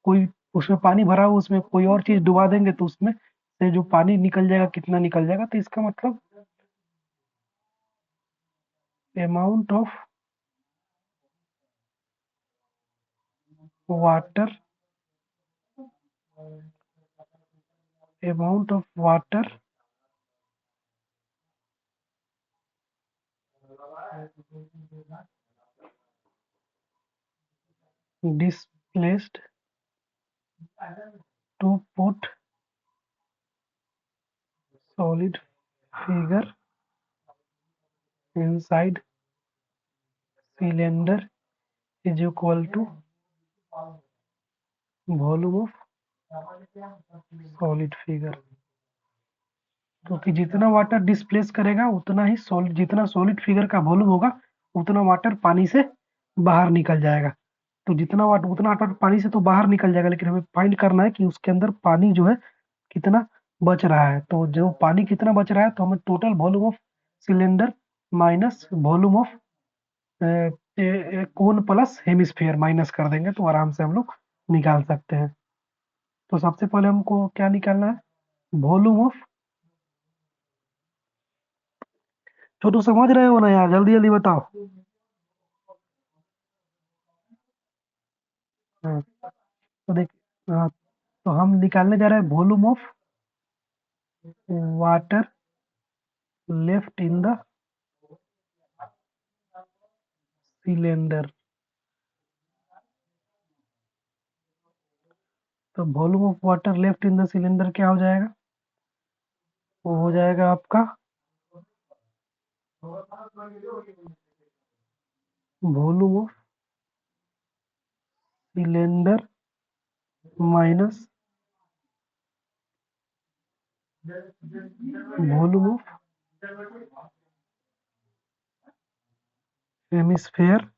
कोई, उसमें पानी भरा हो, उसमें कोई और चीज डुबा देंगे तो उसमें से जो पानी निकल जाएगा कितना निकल जाएगा। तो इसका मतलब amount of water, amount of water displaced to put solid figure inside cylinder is equal to volume of solid figure। क्योंकि जितना वाटर डिस्प्लेस करेगा उतना ही सॉलिड, जितना सॉलिड फिगर का वॉल्यूम होगा उतना वाटर पानी से बाहर निकल जाएगा। तो जितना वाटर, उतना वाटर पानी से तो बाहर निकल जाएगा, लेकिन हमें फाइंड करना है कि उसके अंदर पानी जो है कितना बच रहा है। तो जो पानी कितना बच रहा है, तो हमें total volume of cylinder minus volume of cone plus hemisphere minus कर देंगे, तो आराम से हम लोग निकाल सकते हैं। तो सबसे पहले हमको क्या निकालना है, वॉल्यूम ऑफ। छोटू समझ रहे हो ना यार, जल्दी जल्दी बताओ। हाँ, तो देख, हाँ, तो हम निकालने जा रहे हैं volume of water left in the cylinder. तो volume of water left in the cylinder क्या हो जाएगा, वो हो जाएगा आपका volume of cylinder minus volume of hemisphere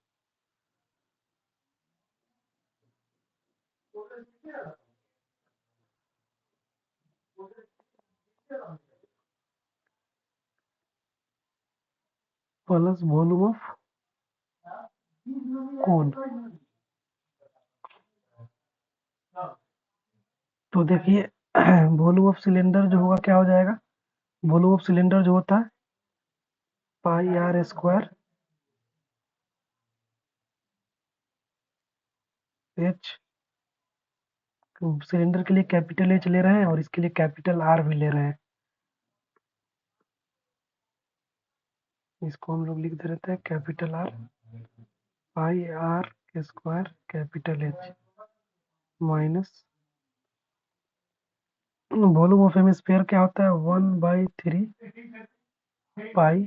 plus volume of cone. तो देखिए वॉल्यूम ऑफ सिलेंडर जो होगा क्या हो जाएगा, वॉल्यूम ऑफ सिलेंडर जो होता है पाई आर स्क्वायर एच। सिलेंडर के लिए कैपिटल एच ले रहे हैं और इसके लिए कैपिटल आर भी ले रहे हैं। इसको हम लोग लिख दे रहे थे कैपिटल आर पाई आर के square capital H minus volume of hemisphere क्या होता है 1/3 पाई।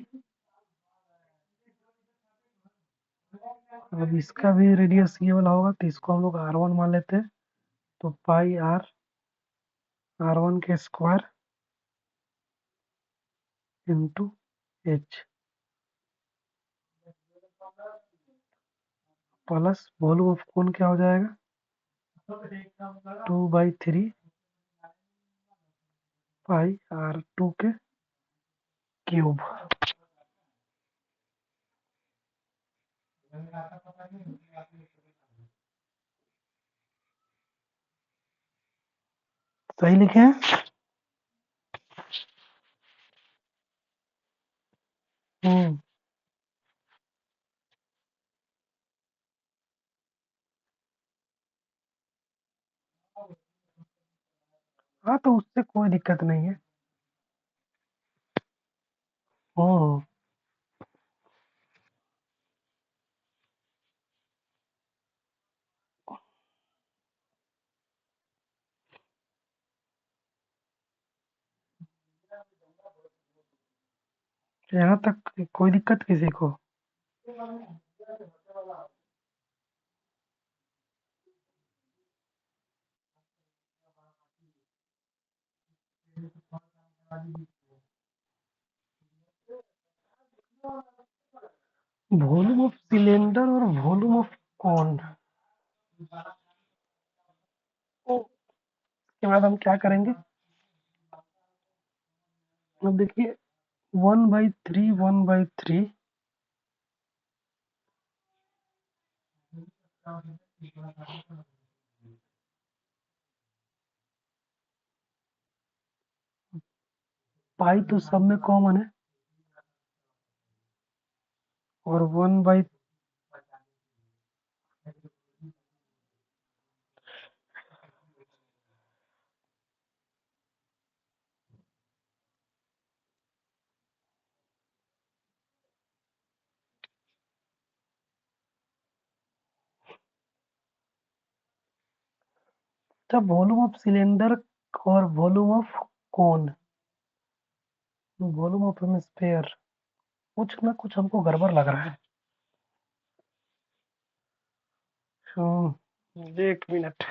अब इसका भी रेडियस ये वाला होगा तो इसको हम लोग r1 मान लेते हैं, तो पाई आर r1 के square into H plus volume of कोन क्या हो जाएगा 2/3 पाई r2 के क्यूब। सही लिखे हैं? हम्म। हाँ तो उससे कोई दिक्कत नहीं है। हम्म। यहाँ तक कोई दिक्कत किसी को? वॉल्यूम ऑफ सिलेंडर और वॉल्यूम ऑफ कॉन, तो इसके बाद हम क्या करेंगे? अब देखिए 1/3 1/3 पाई तो सब में कॉमन है और 1/, जब वॉल्यूम ऑफ सिलेंडर और volume of cone, volume of hemisphere, कुछ ना कुछ हमको गड़बड़ लग रहा है। एक मिनट,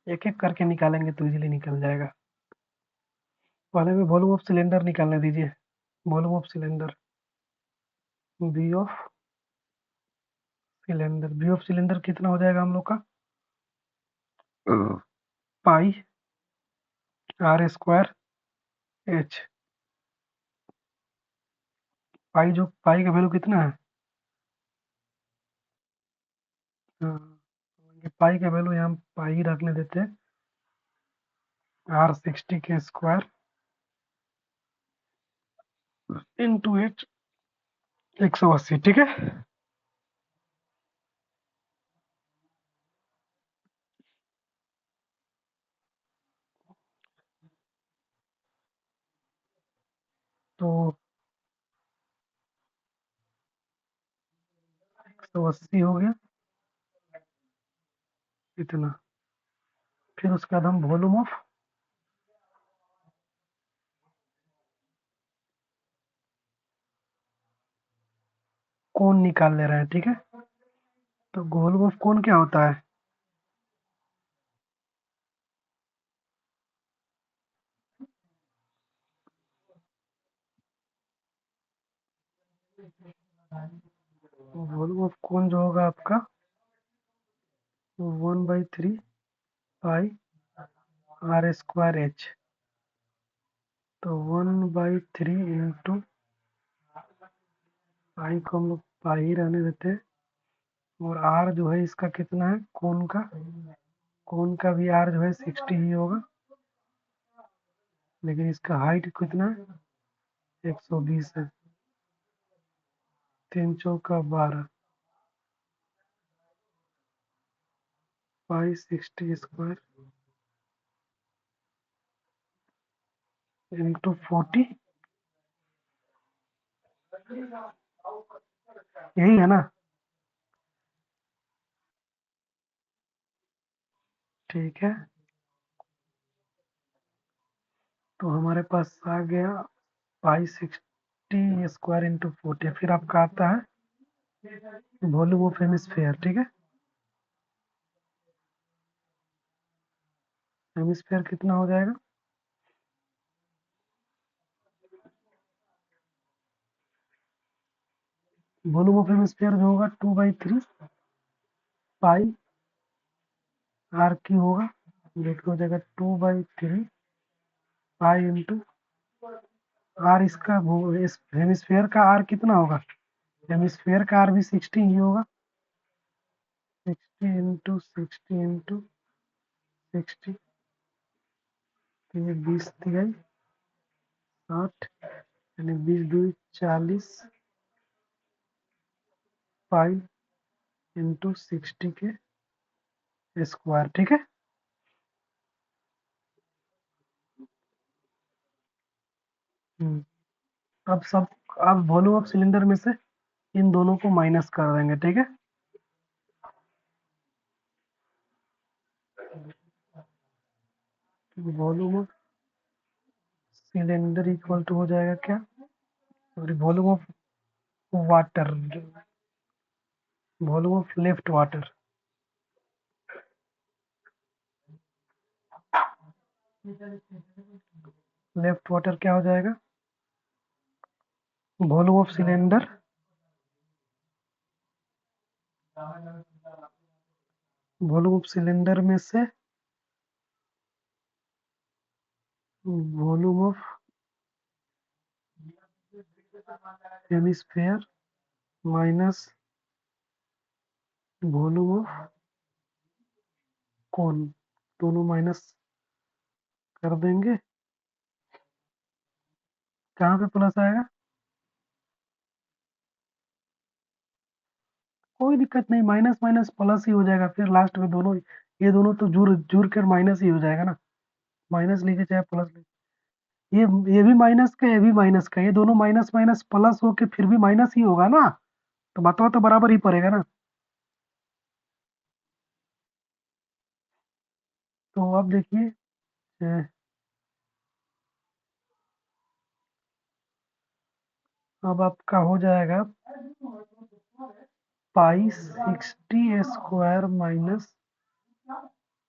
एक एक करके निकालेंगे तो इजीली निकल जाएगा। पहले भी वॉल्यूम ऑफ सिलेंडर निकालने दीजिए। Volume of cylinder B of cylinder, B of cylinder कितना हो जाएगा हम लोग का pi r square h. Pi, जो पाई का वैल्यू कितना है? हाँ, ये पाई का वैल्यू यहाँ पाई ही रखने देते हैं, R60 के स्क्वायर इंटू एच 180, ठीक है। तो 180 हो गया इतना। फिर उसके बाद हम वॉल्यूम ऑफ कोन निकाल ले रहे हैं, ठीक है। तो वॉल्यूम ऑफ कोन क्या होता है? वॉल्यूम ऑफ कोन जो होगा आपका 1/3 पाई आर स्क्वायर एच, तो 1/3 इंटू पाई को हम लोग पाई ही रहने देते हैं, और आर जो है इसका कितना है कोन का, कोन का भी आर जो है 60 ही होगा, लेकिन इसका हाइट कितना है 120 है। 3 × 4 = 12 पाई 60 स्क्वायर इंटू 40, यही है ना? ठीक है, तो हमारे पास आ गया पाई 60 स्क्वायर इंटू 40। फिर आपका आता है वॉल्यूम ऑफ हेमिस्फेयर। ठीक है, हेमिस्फेयर कितना हो जाएगा? वॉल्यूम ऑफ हेमिस्फेयर जो होगा 2/3 पाई आर क्यू होगा। देखो हो जाएगा 2/3 पाई इंटू आर। इसका इस हेमिस्फेयर का आर कितना होगा? हेमिस्फेयर का आर भी 60 ही होगा। 60 तो ये 20 यानी 20×2 = 40 पाई इंटू 60 के स्क्वायर। ठीक है, अब सब, अब वॉल्यूम ऑफ सिलेंडर में से इन दोनों को माइनस कर देंगे। ठीक है, volume of cylinder equal to हो जाएगा क्या? Sorry, volume of water, volume of left water, left water क्या हो जाएगा? Volume of cylinder, volume of cylinder में से volume of hemisphere minus volume of cone, दोनों माइनस कर देंगे। कहाँ पे प्लस आएगा? कोई दिक्कत नहीं, माइनस माइनस प्लस ही हो जाएगा। फिर लास्ट में दोनों, ये दोनों तो जुड़ जुड़ कर माइनस ही हो जाएगा ना। माइनस लीजिए चाहे प्लस लीजिए, ये भी माइनस का, ये भी माइनस का, ये दोनों माइनस माइनस प्लस होके फिर भी माइनस ही होगा ना। तो बताओ, तो बराबर ही पड़ेगा ना। तो अब देखिए, अब आपका हो जाएगा पाई 60 square minus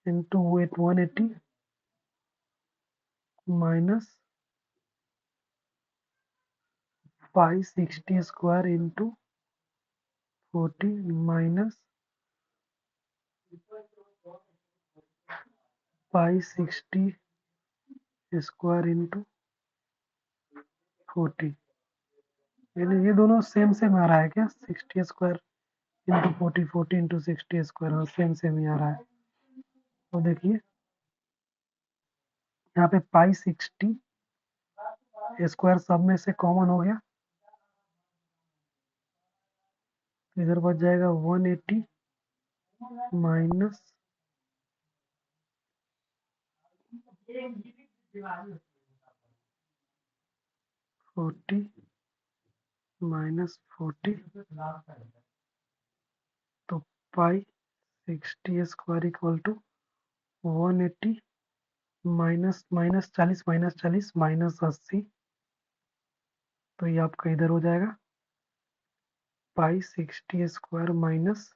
into weight 180 minus pi 60 square into 40 minus pi 60 square into 40। यानी ये दोनों सेम सेम आ रहा है क्या? 60 square into 40, 40 into 60 square, same same ही आ रहा है। तो देखिए, यहाँ पे पाई 60 स्क्वायर सब में से कॉमन हो गया, तो इधर बच जाएगा 180 माइनस 40 माइनस 40। तो pi 60 square equal to 180 minus minus 40 minus 40 minus 80। तो ये आपका इधर हो जाएगा पाई 60 स्क्वायर माइनस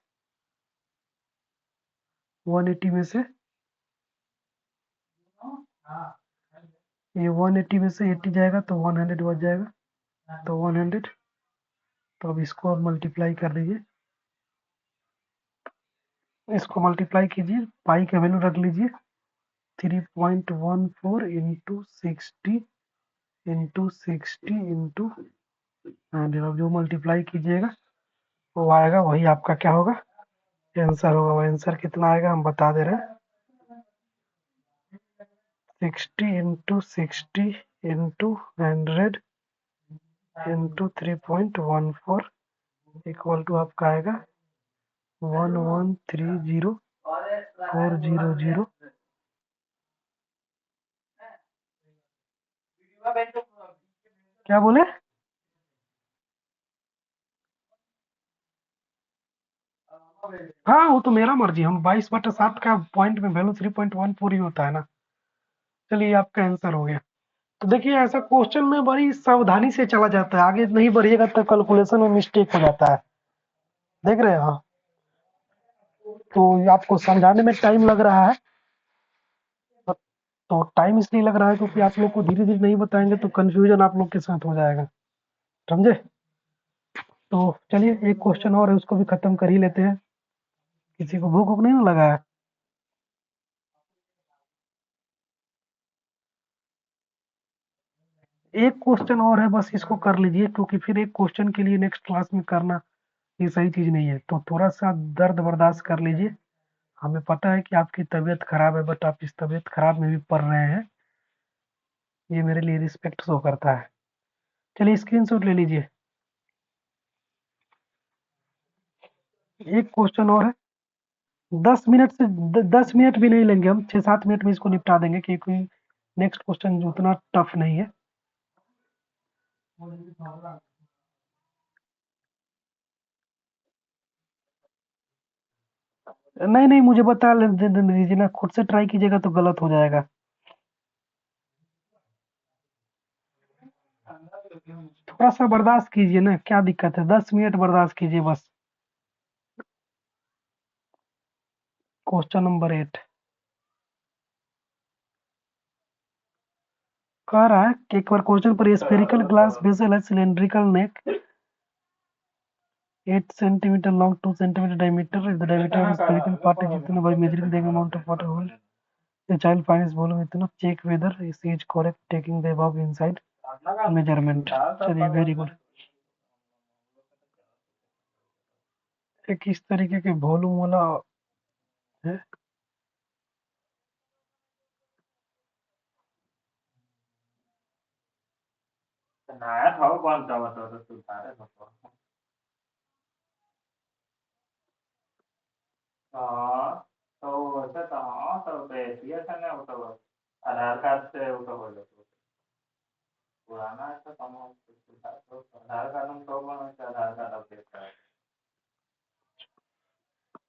180 में से, ये 180 में से 80 जाएगा तो 100 बच जाएगा, तो 100। तो अब इसको मल्टीप्लाई कर दीजिए, इसको मल्टीप्लाई कीजिए, पाई का वैल्यू रख लीजिए 3.14 इंटू 60 इंटू 60 इंटू 100। अब जो मल्टीप्लाई कीजिएगा वो आएगा, वही आपका क्या होगा? आंसर होगा। वो आंसर कितना आएगा हम बता दे रहे हैं, 60 into 60 into 100 into 3.14 equal to आपका आएगा 1130400। क्या बोले? हाँ वो तो मेरा मर्जी, हम 22/7 का पॉइंट में वैल्यू 3.14 ही होता है ना। चलिए आपका आंसर हो गया। तो देखिए ऐसा क्वेश्चन में बड़ी सावधानी से चला जाता है, आगे नहीं बढ़िएगा तो कैलकुलेशन में मिस्टेक हो जाता है। देख रहे हैं हाँ। तो आपको समझाने में टाइम लग रहा है, तो टाइम इसलिए लग रहा है क्योंकि आप लोग को धीरे धीरे नहीं बताएंगे तो कंफ्यूजन आप लोग के साथ हो जाएगा, समझे? तो चलिए एक क्वेश्चन और है, उसको भी खत्म कर ही लेते हैं। किसी को भूख वूख नहीं ना लगा है? एक क्वेश्चन और है, बस इसको कर लीजिए क्योंकि फिर एक क्वेश्चन के लिए नेक्स्ट क्लास में करना ये सही चीज नहीं है। तो थोड़ा सा दर्द बर्दाश्त कर लीजिए। हमें पता है कि आपकी तबीयत खराब है, बट आप इस तबीयत खराब में भी पढ़ रहे हैं, ये मेरे लिए रिस्पेक्ट शो करता है। चलिए स्क्रीनशॉट ले लीजिए। एक क्वेश्चन और है, 10 मिनट से 10 मिनट भी नहीं लेंगे हम, 6-7 मिनट में इसको निपटा देंगे क्योंकि नेक्स्ट क्वेश्चन उतना टफ नहीं है। नहीं नहीं मुझे बता दे दीजिए ना, खुद से ट्राई कीजिएगा तो गलत हो जाएगा। थोड़ा सा बर्दाश्त कीजिए ना, क्या दिक्कत है, 10 मिनट बर्दाश्त कीजिए बस। क्वेश्चन नंबर 8 कह रहा है कि एक बार क्वेश्चन पर स्फेरिकल ग्लास वेसल है, cylindrical neck, 8 centimetre long, 2 centimetre diameter, the diameter of spherical part is इतना by measuring the amount of water hold the child finds volume इतना, check whether is is correct taking the above inside measurement. चलिए very good. ये किस तरीके के volume वाला है? Nãy thấu quan trọng là tôi tự tải được một đó tôi sẽ tỏ tôi về phía sang nhau tôi आधार card से उठा हो जाता पुराना ऐसा कम हो तो आधार कार्ड हम तो बना से आधार कार्ड अपडेट करा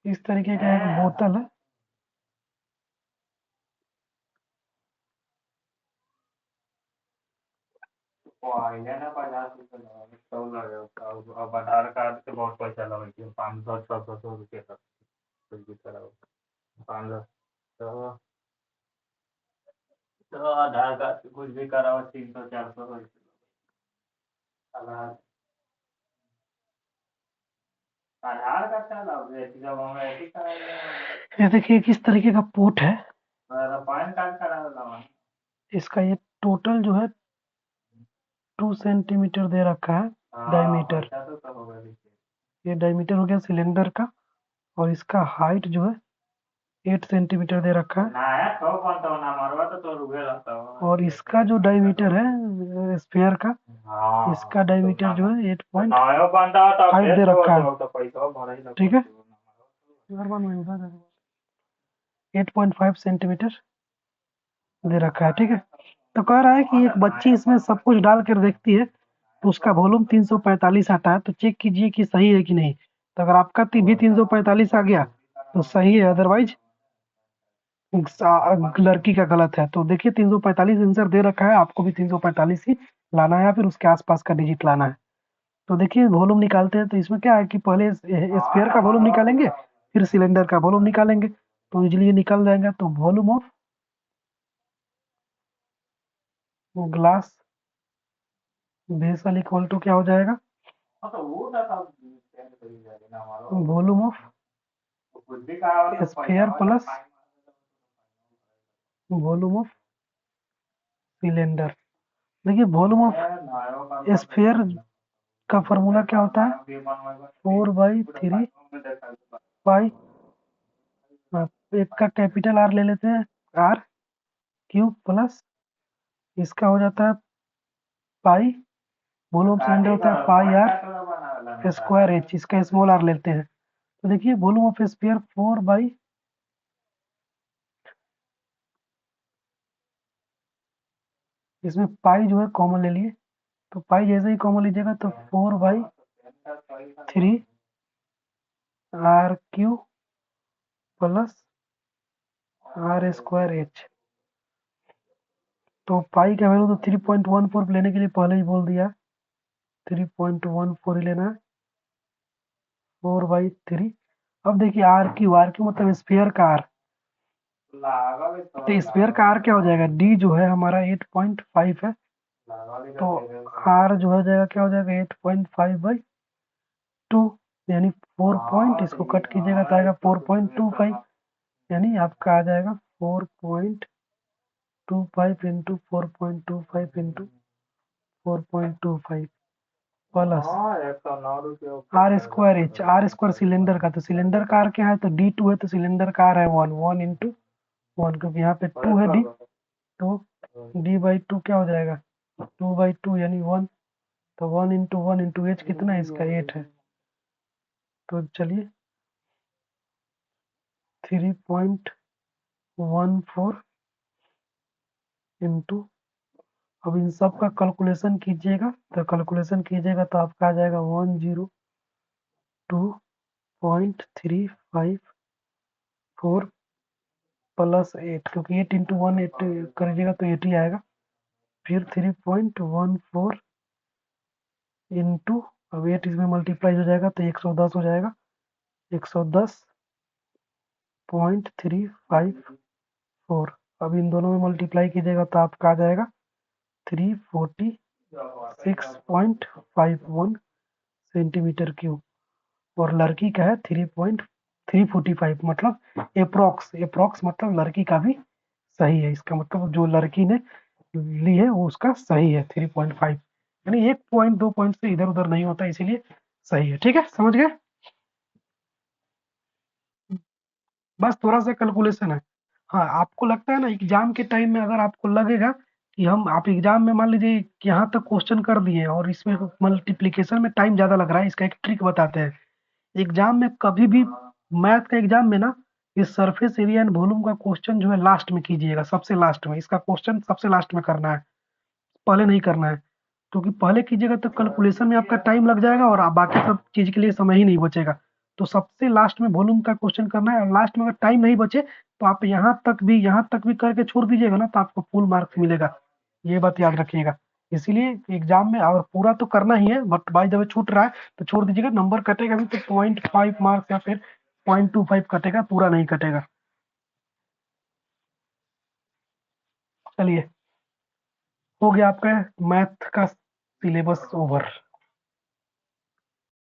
इस तरीके का एक बोतल है, तो आइडिया ना 50 रुपये लगा तो लगे अब आधार कार्ड से बहुत पैसा लगे 500 600 रुपये तक कुछ भी करा 500 तो आधार कार्ड से कुछ भी कराओ 300 400 आधार आधार कार्ड चला जब हम ऐसी कराएंगे ये देखिए किस तरीके का पोर्ट है। पैन कार्ड करा देना इसका ये टोटल जो है 2 सेंटीमीटर दे रखा है हाँ डायमीटर। पैसा तो होगा देखिए ये डायमीटर हो गया सिलेंडर का, और इसका हाइट जो है 8 सेंटीमीटर दे रखा है। ना है तो कौन तो ना मरवा तो रुके रहता हो और इसका जो डायमीटर है स्फेयर का, हाँ इसका तो डायमीटर जो है एट पॉइंट ना यो बंदा तो फाइव दे फिर रखा है। तो पैसा भरा ही ठीक लगता है, 8.5 सेंटीमीटर दे रखा है। ठीक है, तो कह रहा है कि एक बच्ची इसमें सब कुछ डाल कर देखती है तो उसका वॉल्यूम 345 आता है, तो चेक कीजिए कि सही है कि नहीं। तो अगर आपका भी 345 आ गया तो सही है, अदरवाइज लड़की का गलत है। तो देखिए 345 आंसर दे रखा है, आपको भी 345 ही लाना है या फिर उसके आसपास का डिजिट लाना है। तो देखिए वॉल्यूम निकालते हैं, तो इसमें क्या है कि पहले स्फीयर का वॉल्यूम निकालेंगे, फिर सिलेंडर का वॉल्यूम निकालेंगे, तो इजीली ये निकल जाएगा। तो volume of glass vessel equal to क्या हो जाएगा, हाँ तो वो ना सब चेंज कर ही जाएगा ना हमारा वॉल्यूम ऑफ कुछ भी कहा तो पैसा स्फीयर वाला प्लस वॉल्यूम ऑफ सिलेंडर। देखिए वॉल्यूम ऑफ स्फीयर का फॉर्मूला क्या होता है, 4/3 एक का कैपिटल आर ले लेते हैं, आर क्यूब प्लस इसका हो जाता है पाई, वॉल्यूम सिलेंडर होता है पाई आर स्क्वायर एच, इसका स्मॉल आर लेते हैं। तो देखिए वॉल्यूम ऑफ स्फीयर 4 बाई इसमें पाई जो है कॉमन ले लिए, तो पाई जैसे ही कॉमन लीजिएगा तो 4/3 RQ प्लस R²H। तो पाई का वैल्यू तो 3.14 लेने के लिए पहले ही बोल दिया, 3.14 ही लेना है, 4/3। अब देखिए RQ मतलब स्फीयर का R, तो स्फीयर का R क्या हो जाएगा, D जो है हमारा 8.5 है, तो R जो हो जाएगा क्या हो जाएगा 8.5/2, यानी 4 इसको कट कीजिएगा तो आएगा 4.25, यानी आपका आ जाएगा 4.25 into 4.25 into 4.25 plus R²H cylinder का, तो सिलेंडर का R क्या है, तो D2 है, तो सिलेंडर का R है 1 इंटू 1, क्योंकि यहाँ पे 2 है D, तो D/2 क्या हो जाएगा 2/2 यानी 1, तो 1 इंटू H कितना है इसका 8 है, तो चलिए 3.14 इंटू, अब इन सब का कैलकुलेशन कीजिएगा, तो कैलकुलेशन कीजिएगा तो आपका आ जाएगा 102.354 प्लस 8, क्योंकि 8 इंटू 1 8 करिएगा तो 8 ही आएगा, फिर 3.14 इंटू, अब 8 इसमें मल्टीप्लाई हो जाएगा तो 110 हो जाएगा, 110.354, अब इन दोनों में मल्टीप्लाई कीजिएगा तो आपका आ जाएगा 346.51 सेंटीमीटर क्यूब, और लड़की का है 3.345, मतलब अप्रोक्स मतलब लड़की का भी सही है, इसका मतलब जो लड़की ने ली है वो उसका सही है 3.5, यानी 1 पॉइंट 2 पॉइंट से इधर उधर नहीं होता, इसीलिए सही है। ठीक है, समझ गए, बस थोड़ा सा कैलकुलेशन है। हाँ, आपको लगता है ना एग्जाम के टाइम में अगर आपको लगेगा कि हम आप एग्जाम में मान लीजिए कि यहाँ तक क्वेश्चन कर दिए और इसमें मल्टीप्लिकेशन में टाइम ज्यादा लग रहा है, इसका एक ट्रिक बताते हैं। एग्जाम में कभी भी, मैथ का एग्जाम में ना, ये सरफेस एरिया एंड वॉल्यूम का क्वेश्चन जो है लास्ट में कीजिएगा, सबसे लास्ट में इसका क्वेश्चन सबसे लास्ट में करना है, पहले नहीं करना है, क्योंकि पहले कीजिएगा तो कैलकुलेशन में आपका टाइम लग जाएगा और बाकी सब चीज के लिए समय ही नहीं बचेगा। तो सबसे लास्ट में वॉल्यूम का क्वेश्चन करना है, और लास्ट में अगर टाइम नहीं बचे तो आप यहाँ तक भी करके छोड़ दीजिएगा ना, तो आपको फुल मार्क्स मिलेगा, ये बात याद रखिएगा। इसीलिए एग्जाम में और पूरा तो करना ही है, बट बाय द वे छूट रहा है तो छोड़ दीजिएगा, नंबर कटेगा भी तो 0.5 मार्क्स या फिर 0.25 कटेगा, पूरा नहीं कटेगा। चलिए, हो गया आपका मैथ का सिलेबस ओवर।